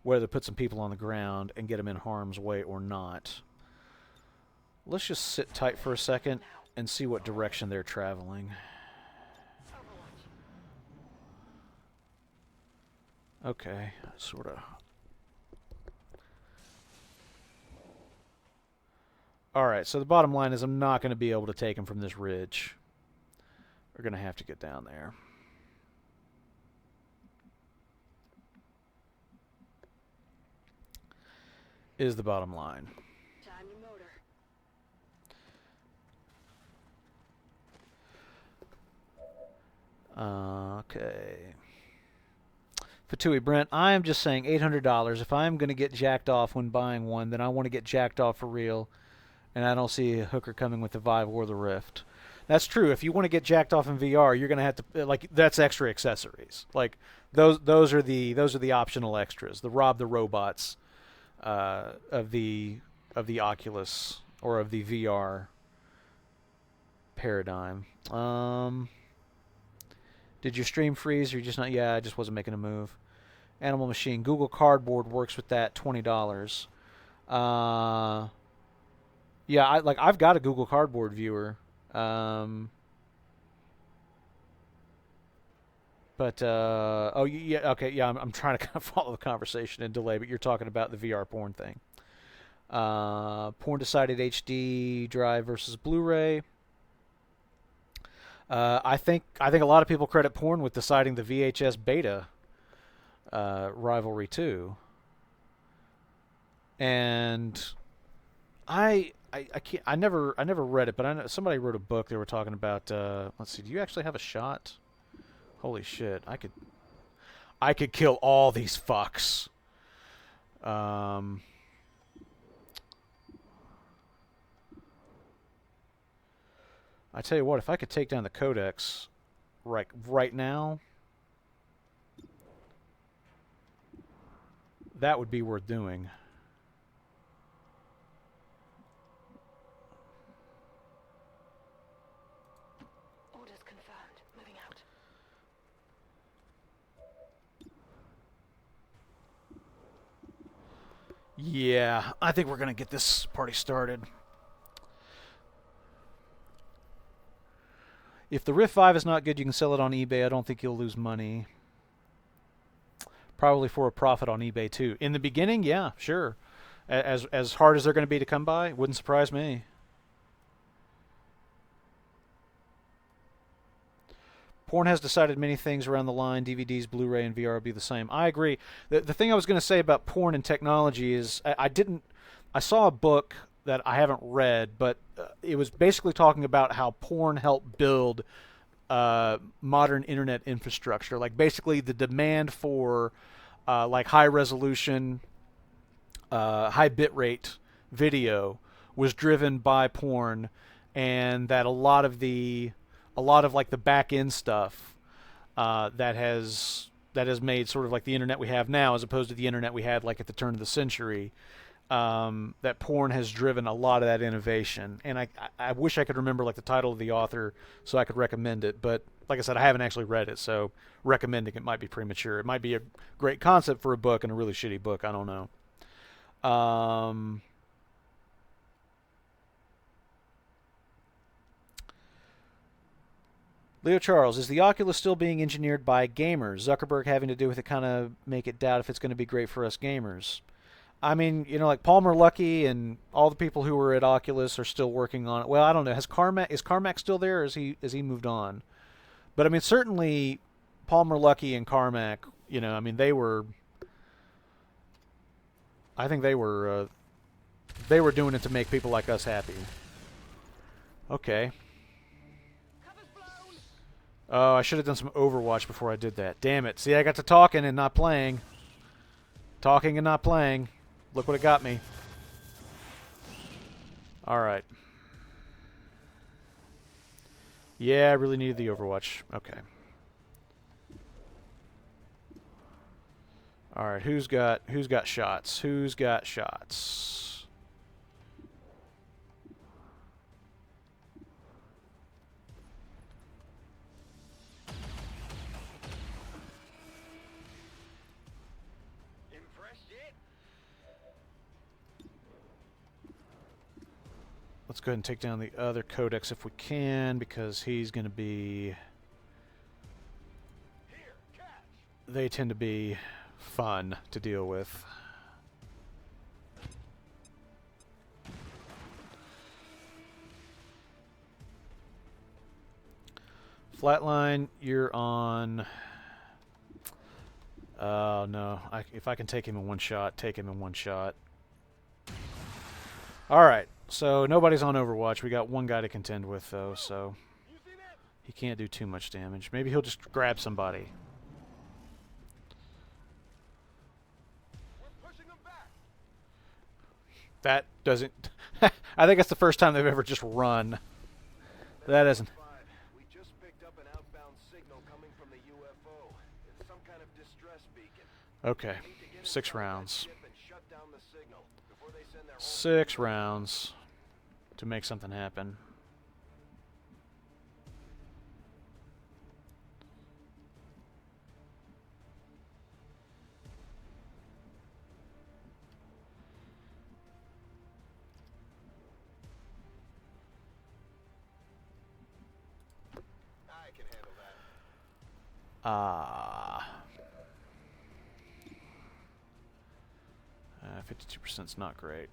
whether to put some people on the ground and get them in harm's way or not. Let's just sit tight for a second and see what direction they're traveling. Okay, sort of. Alright, so the bottom line is I'm not going to be able to take them from this ridge. We're going to have to get down there. Is the bottom line. Time your motor. Okay. Fatui Brent, I am just saying $800. If I'm going to get jacked off when buying one, then I want to get jacked off for real, and I don't see a hooker coming with the Vive or the Rift. That's true. If you want to get jacked off in VR, you're going to have to that's extra accessories. Like those are the optional extras. The Rob the Robots of the Oculus or of the VR paradigm. Did your stream freeze or you just not? Yeah, I just wasn't making a move. Animal Machine. Google Cardboard works with that. $20. Yeah, I've got a Google Cardboard viewer. Oh yeah, okay, yeah. I'm trying to kind of follow the conversation and delay, but you're talking about the VR porn thing. Porn decided HD drive versus Blu-ray. I think a lot of people credit porn with deciding the VHS beta rivalry too. And I never read it, but I know somebody wrote a book. They were talking about. Let's see. Do you actually have a shot? Holy shit! I could kill all these fucks. I tell you what, if I could take down the Codex right now, that would be worth doing. Orders confirmed. Moving out. Yeah, I think we're going to get this party started. If the Rift 5 is not good, you can sell it on eBay. I don't think you'll lose money. Probably for a profit on eBay, too. In the beginning, yeah, sure. As hard as they're going to be to come by, wouldn't surprise me. Porn has decided many things around the line. DVDs, Blu-ray, and VR will be the same. I agree. The thing I was going to say about porn and technology is I saw a book that I haven't read, but it was basically talking about how porn helped build modern internet infrastructure. Like basically the demand for like high resolution, high bitrate video was driven by porn, and that a lot of like the back end stuff that has made sort of like the internet we have now, as opposed to the internet we had like at the turn of the century, that porn has driven a lot of that innovation. And I wish I could remember like the title of the author so I could recommend it, but like I said, I haven't actually read it, so recommending it might be premature. It might be a great concept for a book and a really shitty book. I don't know. Leo Charles, is the Oculus still being engineered by gamers? Zuckerberg having to do with it kind of make it doubt if it's going to be great for us gamers. I mean, you know, like Palmer Luckey and all the people who were at Oculus are still working on it. Well, I don't know. Is Carmack still there, or has he moved on? But I mean, certainly Palmer Luckey and Carmack, you know, I mean, I think they were doing it to make people like us happy. Okay. Oh, I should have done some Overwatch before I did that. Damn it. See, I got to talking and not playing. Talking and not playing. Look what it got me. Alright. Yeah, I really needed the Overwatch. Okay. Alright, who's got shots? Who's got shots? Let's go ahead and take down the other codex if we can, because he's going to be... They tend to be fun to deal with. Flatline, you're on... Oh, no. If I can take him in one shot, take him in one shot. Alright. So nobody's on Overwatch. We got one guy to contend with, though, so he can't do too much damage. Maybe he'll just grab somebody. That doesn't... I think that's the first time they've ever just run. That isn't... We just picked up an outbound signal coming from the UFO. It's some kind of distress beacon. Okay. 6 rounds. 6 rounds to make something happen. I can handle that. 52% is not great.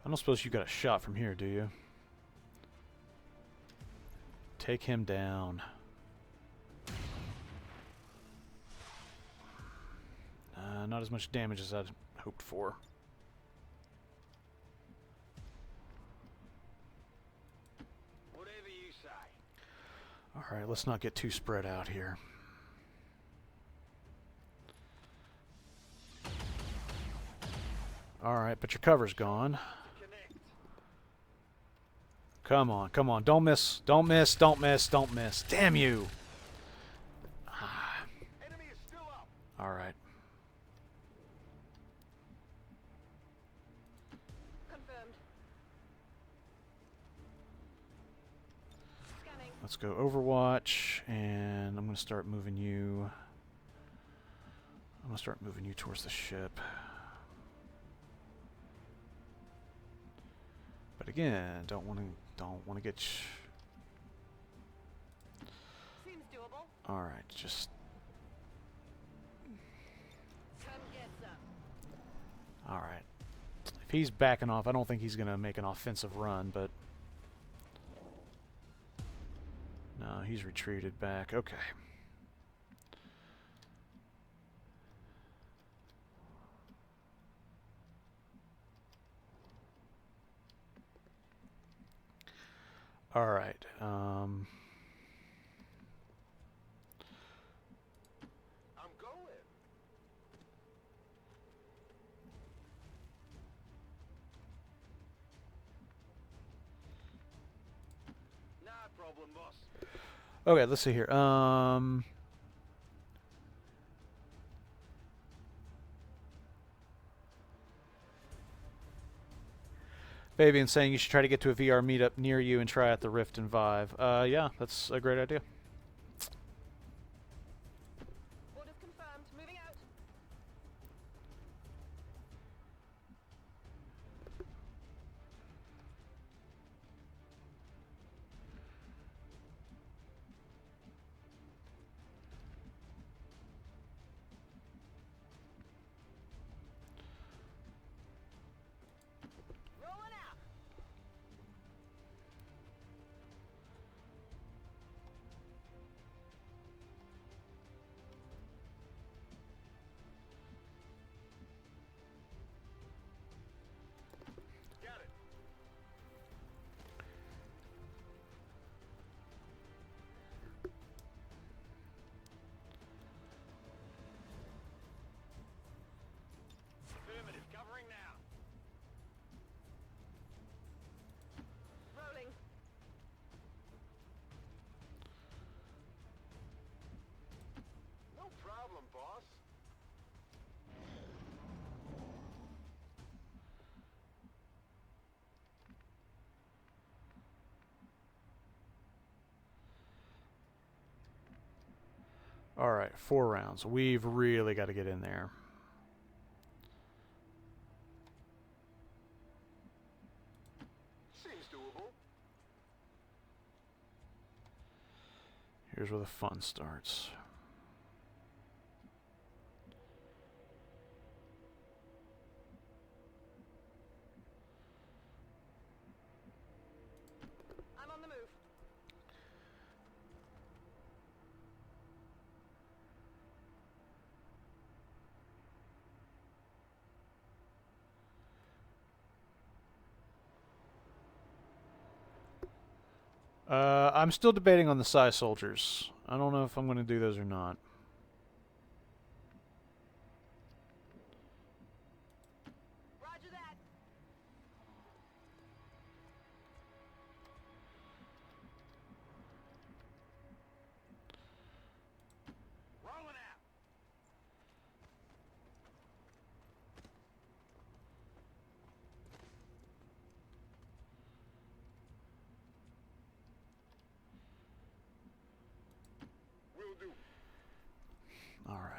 I don't suppose you got a shot from here, do you? Take him down. Not as much damage as I'd hoped for. Whatever you say. Alright, let's not get too spread out here. Alright, but your cover's gone. Come on, come on. Don't miss. Don't miss. Don't miss. Don't miss. Damn you. Enemy is still up. All right. Confirmed. Scanning. Let's go Overwatch, and I'm going to start moving you. I'm going to start moving you towards the ship. But again, don't want to get Alright, just... Come get some. Alright. If he's backing off, I don't think he's going to make an offensive run, but... No, he's retreated back. Okay. Alright, I'm going. Not a problem, boss. okay, let's see here. Fabian's saying you should try to get to a VR meetup near you and try out the Rift and Vive. Yeah, that's a great idea. Orders confirmed. Moving out. Rolling out. Got it. Affirmative. Covering now. Rolling. No problem, boss. Alright, 4 rounds. We've really got to get in there. Seems doable. Here's where the fun starts. I'm on the move. I'm still debating on the Psy Soldiers. I don't know if I'm going to do those or not. Roger that. Rolling out. Will do. Alright.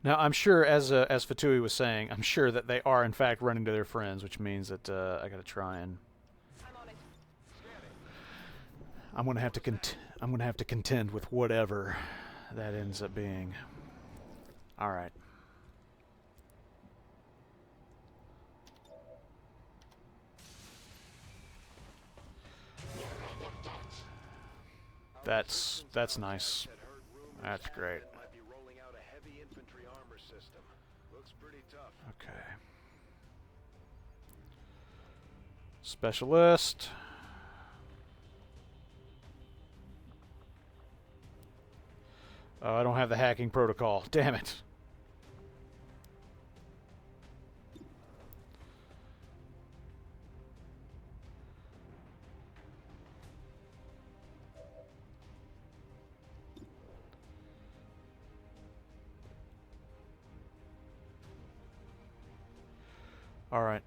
Now, I'm sure, as Fatui was saying, I'm sure that they are, in fact, running to their friends, which means that I got to try and... I'm on it. I'm going to have to contend with whatever that ends up being. Alright. That's nice. Had heard rumors That's great. that might be rolling out a heavy infantry armor system. Looks pretty tough. Okay. Specialist. Oh, I don't have the hacking protocol. Damn it. Alright.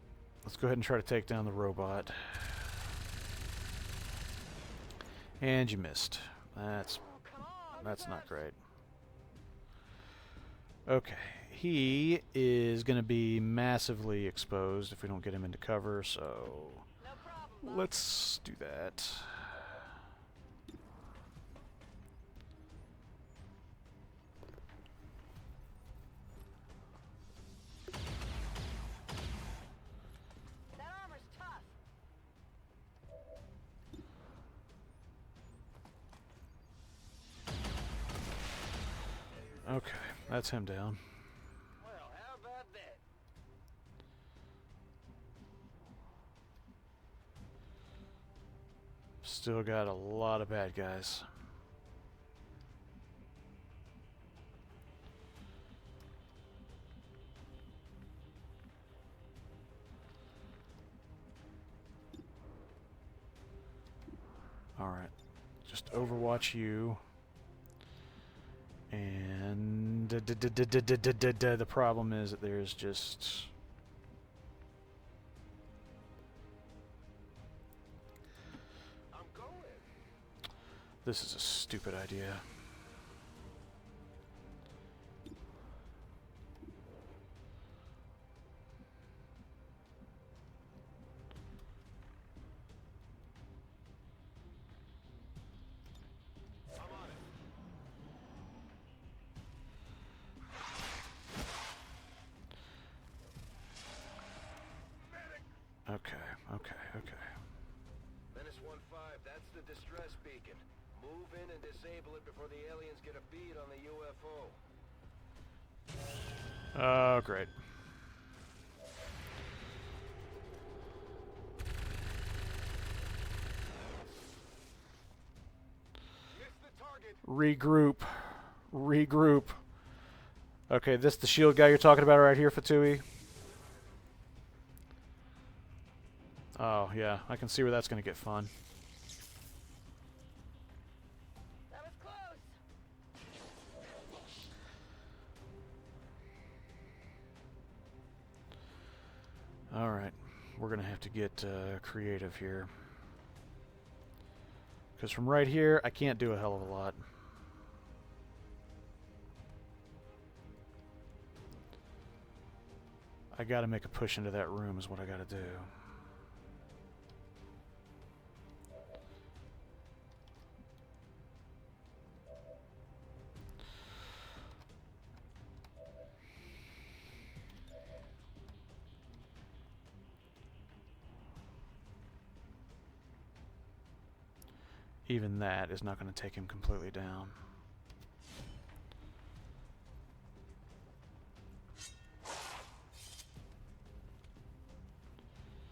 Let's go ahead and try to take down the robot. And you missed. That's Oh, come on. not reverse. great. Okay. He is going to be massively exposed if we don't get him into cover, so No problem. boss. let's do that. That's him down. Well, how about that? Still got a lot of bad guys. Alright. Just overwatch you. And the problem is that there's just... I'm going. This is a stupid idea. I'm on it. Okay. Menace 1-5, that's the distress beacon. Move in and disable it before the aliens get a bead on the UFO. Oh, great. Missed the target. Regroup. Okay, this the shield guy you're talking about right here, Fatui? Oh, yeah. I can see where that's going to get fun. That was close. Alright. We're going to have to get creative here. Because from right here, I can't do a hell of a lot. I got to make a push into that room is what I got to do. Even that is not going to take him completely down.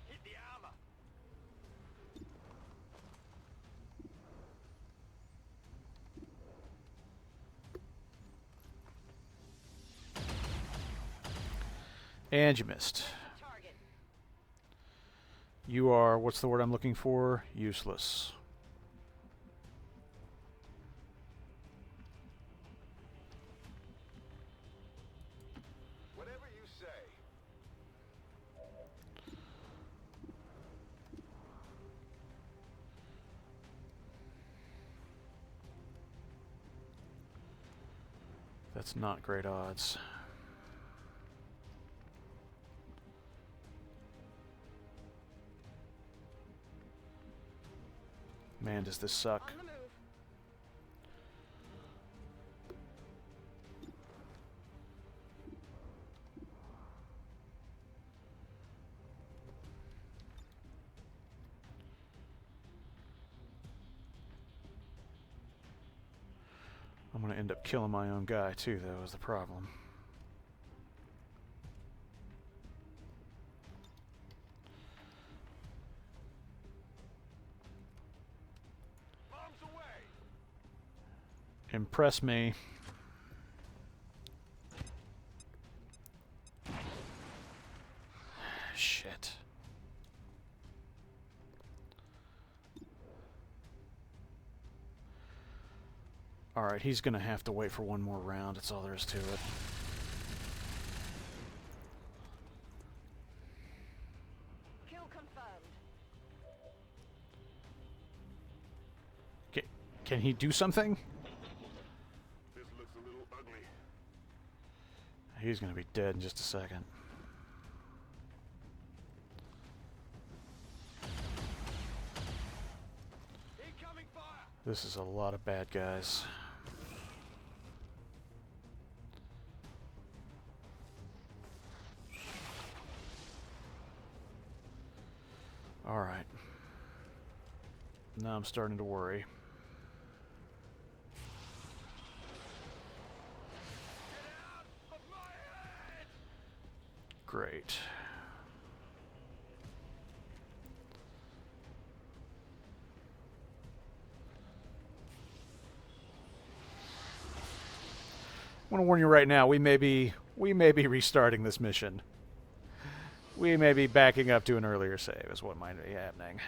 Hit the armor. And you missed. Target. You are, what's the word I'm looking for? Useless. Whatever you say. That's not great odds. Man, does this suck. On the move. I'm going to end up killing my own guy too, though, is the problem. Bombs away. Impress me. Shit. Alright, he's going to have to wait for one more round. That's all there is to it. Kill confirmed. Can he do something? This looks a little ugly. He's going to be dead in just a second. Incoming fire. This is a lot of bad guys. Alright. Now I'm starting to worry. Get Great. I want to warn you right now, we may be restarting this mission. We may be backing up to an earlier save is what might be happening.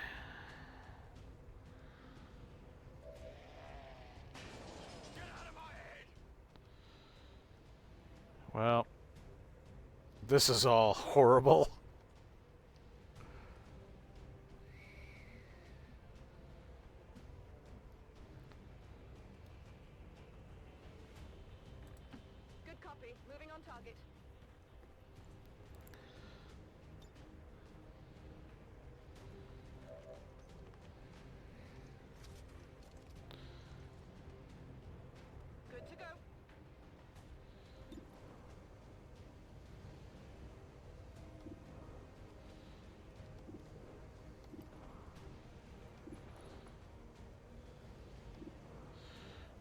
Well, this is all horrible. Good copy. Moving on target. Good to go.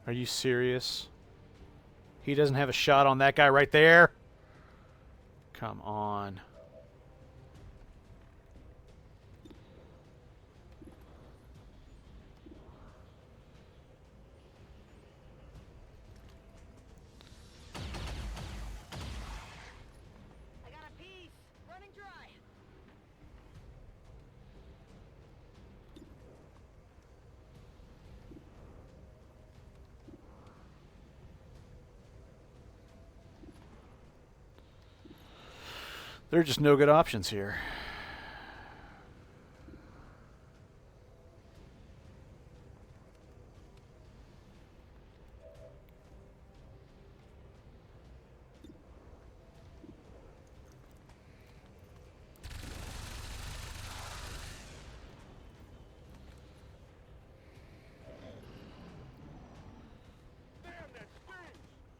Are you serious? He doesn't have a shot on that guy right there? Come on. I got a piece. Running dry. There are just no good options here.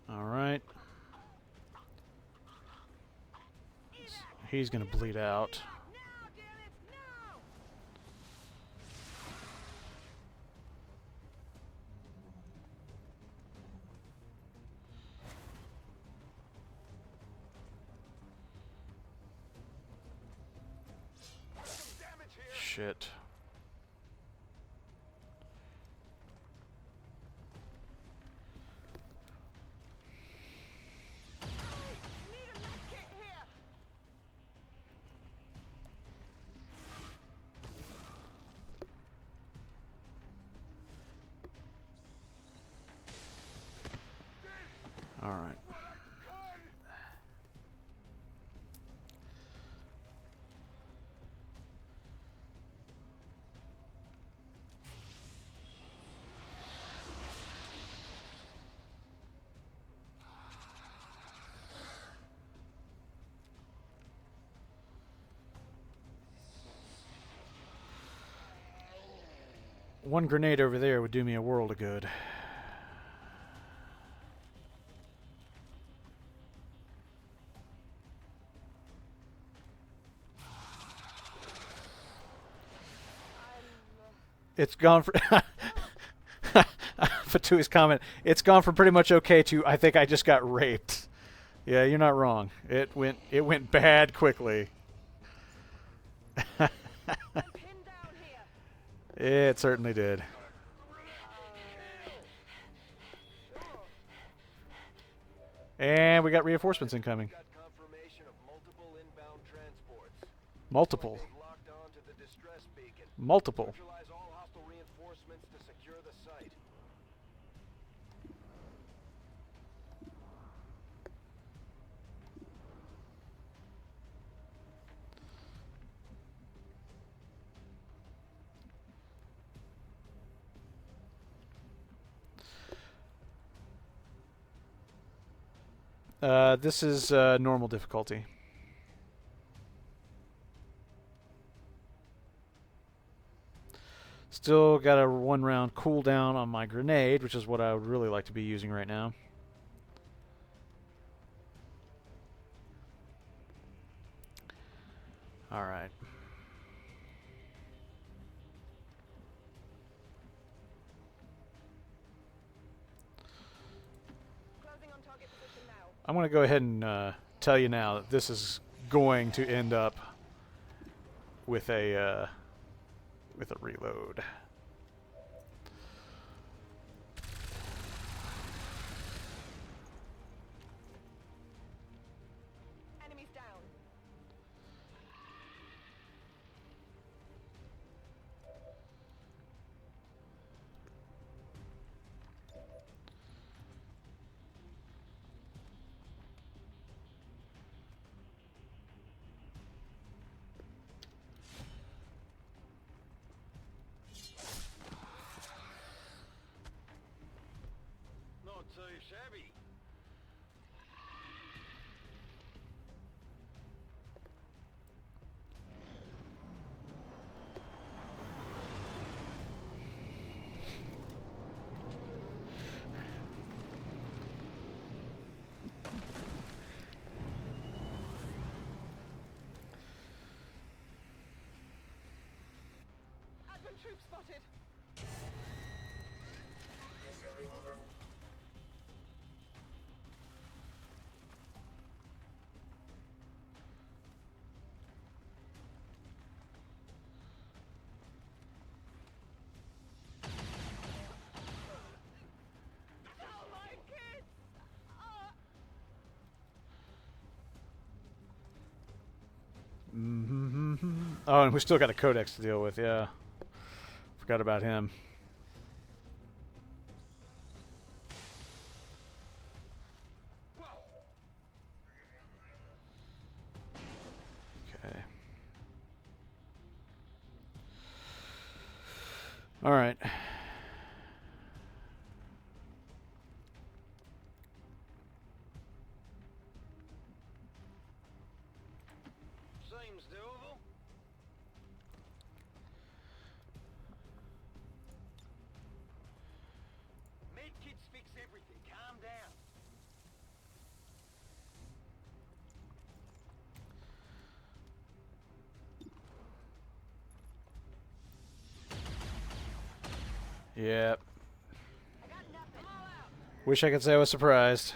All right. He's going to bleed out. Now, damn it! Now! Shit. Need a med kit here. All right. One grenade over there would do me a world of good. It's gone for Fatui's comment. It's gone from pretty much okay to I think I just got raped. Yeah, you're not wrong. It went bad quickly. I'm pinned down here. It certainly did. And we got reinforcements incoming. Got confirmation of multiple inbound transports. Multiple. They've locked on to the distress beacon. Multiple. Neutralize all hostile reinforcements to secure the site. This is normal difficulty. Still got a 1-round cooldown on my grenade, which is what I would really like to be using right now. All right. Closing on target position now. I'm going to go ahead and tell you now that this is going to end up with a reload. Enemies down. Not too shabby. Advent troops spotted. Oh, my kids! Oh, and we still got a codex to deal with. Yeah, forgot about him. Okay. All right. Seems doable. Medkits fix everything. Calm down. Yep. I got nothing. I'm all out. Wish I could say I was surprised.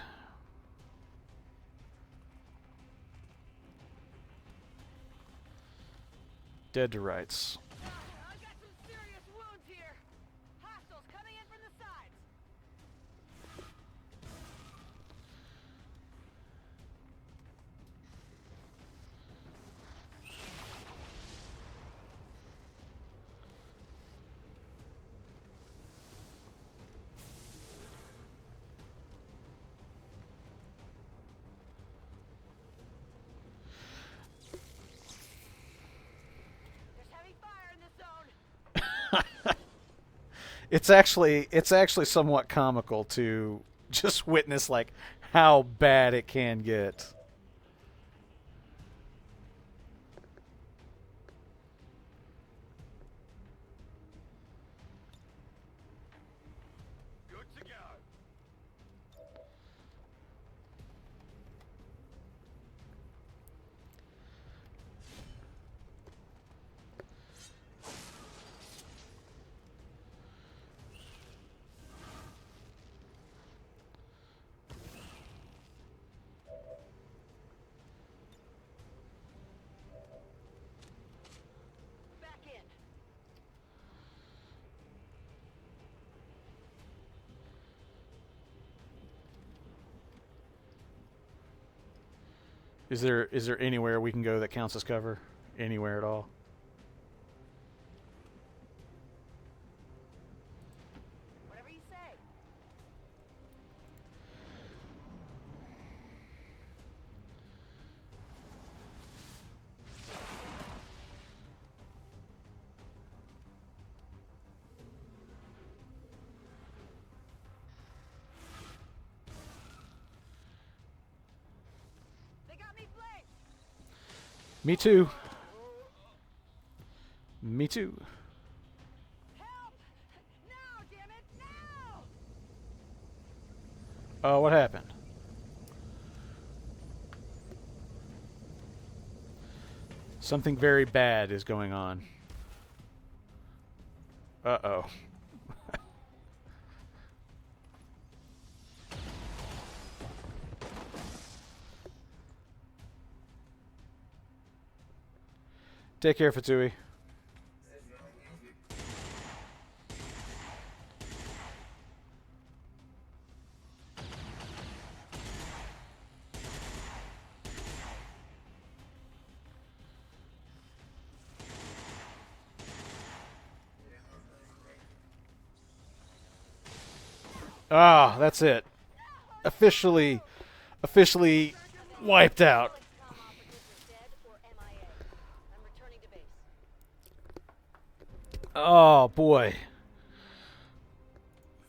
Dead to rights. I got some serious wounds here. Hostiles coming in from the sides. There's heavy fire in this zone. It's actually somewhat comical to just witness like how bad it can get. Good to go. Back in. Is there anywhere we can go that counts as cover? Anywhere at all? Whatever you say. They got me flanked. Me too. Me too. Help! Now, damn it! Now! Oh, what happened? Something very bad is going on. Uh-oh. Take care, Fatui. Ah, that's it. Officially wiped out. Oh, boy.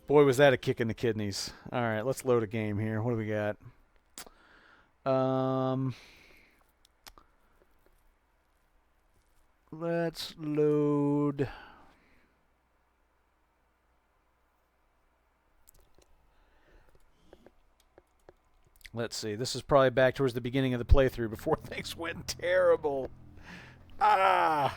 Boy, was that a kick in the kidneys. All right, let's load a game here. What do we got? Let's load... Let's see. This is probably back towards the beginning of the playthrough before things went terrible. Ah!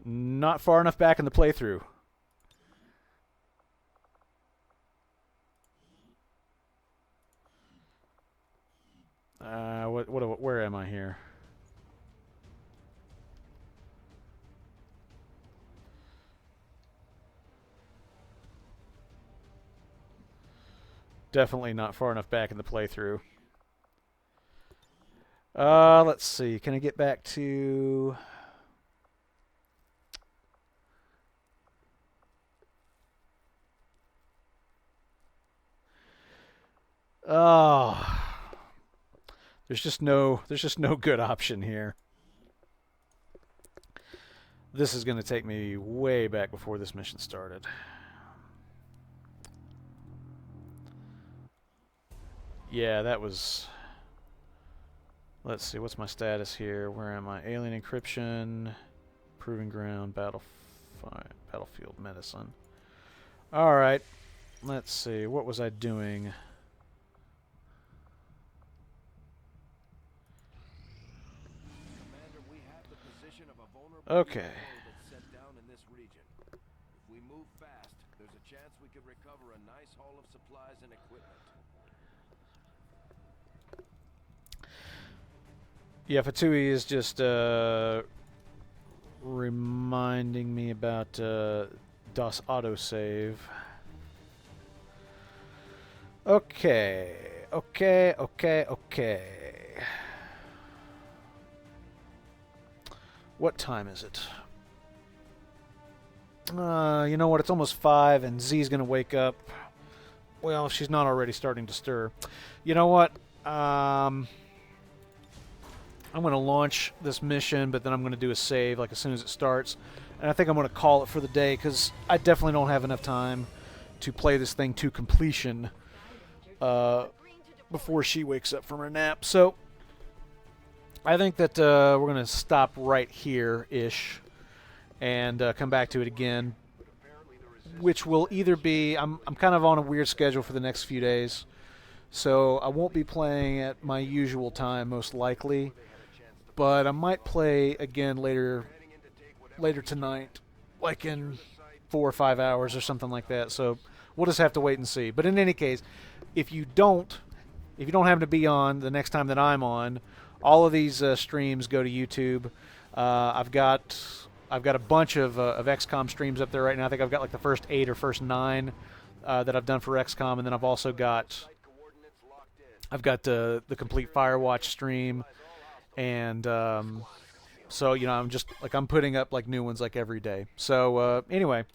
Not far enough back in the playthrough. Where am I here? Definitely not far enough back in the playthrough. Let's see. Can I get back to... Oh, there's just no good option here. This is going to take me way back before this mission started. Yeah, that was... Let's see, what's my status here? Where am I? Alien encryption, proving ground, battlefield medicine. All right. Let's see, what was I doing? Commander, we have the position of a vulnerable Okay. UFO that's set down in this region. If we move fast, there's a chance we could recover a nice haul of supplies and equipment. Yeah, Fatui is just reminding me about DOS autosave. Okay. What time is it? You know what? It's almost 5, and Z's going to wake up. Well, if she's not already starting to stir. You know what? I'm going to launch this mission, but then I'm going to do a save like as soon as it starts. And I think I'm going to call it for the day because I definitely don't have enough time to play this thing to completion before she wakes up from her nap. So I think that we're going to stop right here-ish and come back to it again, which will either be... I'm kind of on a weird schedule for the next few days, so I won't be playing at my usual time, most likely. But I might play again later tonight, like in 4 or 5 hours or something like that. So we'll just have to wait and see. But in any case, if you don't happen to be on the next time that I'm on, all of these streams go to YouTube. I've got a bunch of XCOM streams up there right now. I think I've got like the first 8 or first 9 that I've done for XCOM, and then I've also got the complete Firewatch stream. And so, you know, I'm putting up like new ones like every day. So anyway,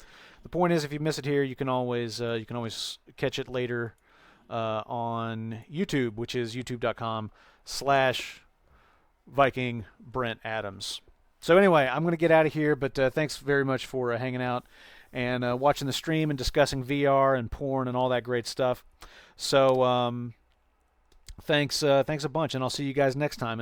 the point is, if you miss it here, you can always catch it later on YouTube, which is youtube.com/VikingBrentAdams. So anyway, I'm going to get out of here, but thanks very much for hanging out and watching the stream and discussing VR and porn and all that great stuff. So thanks a bunch, and I'll see you guys next time.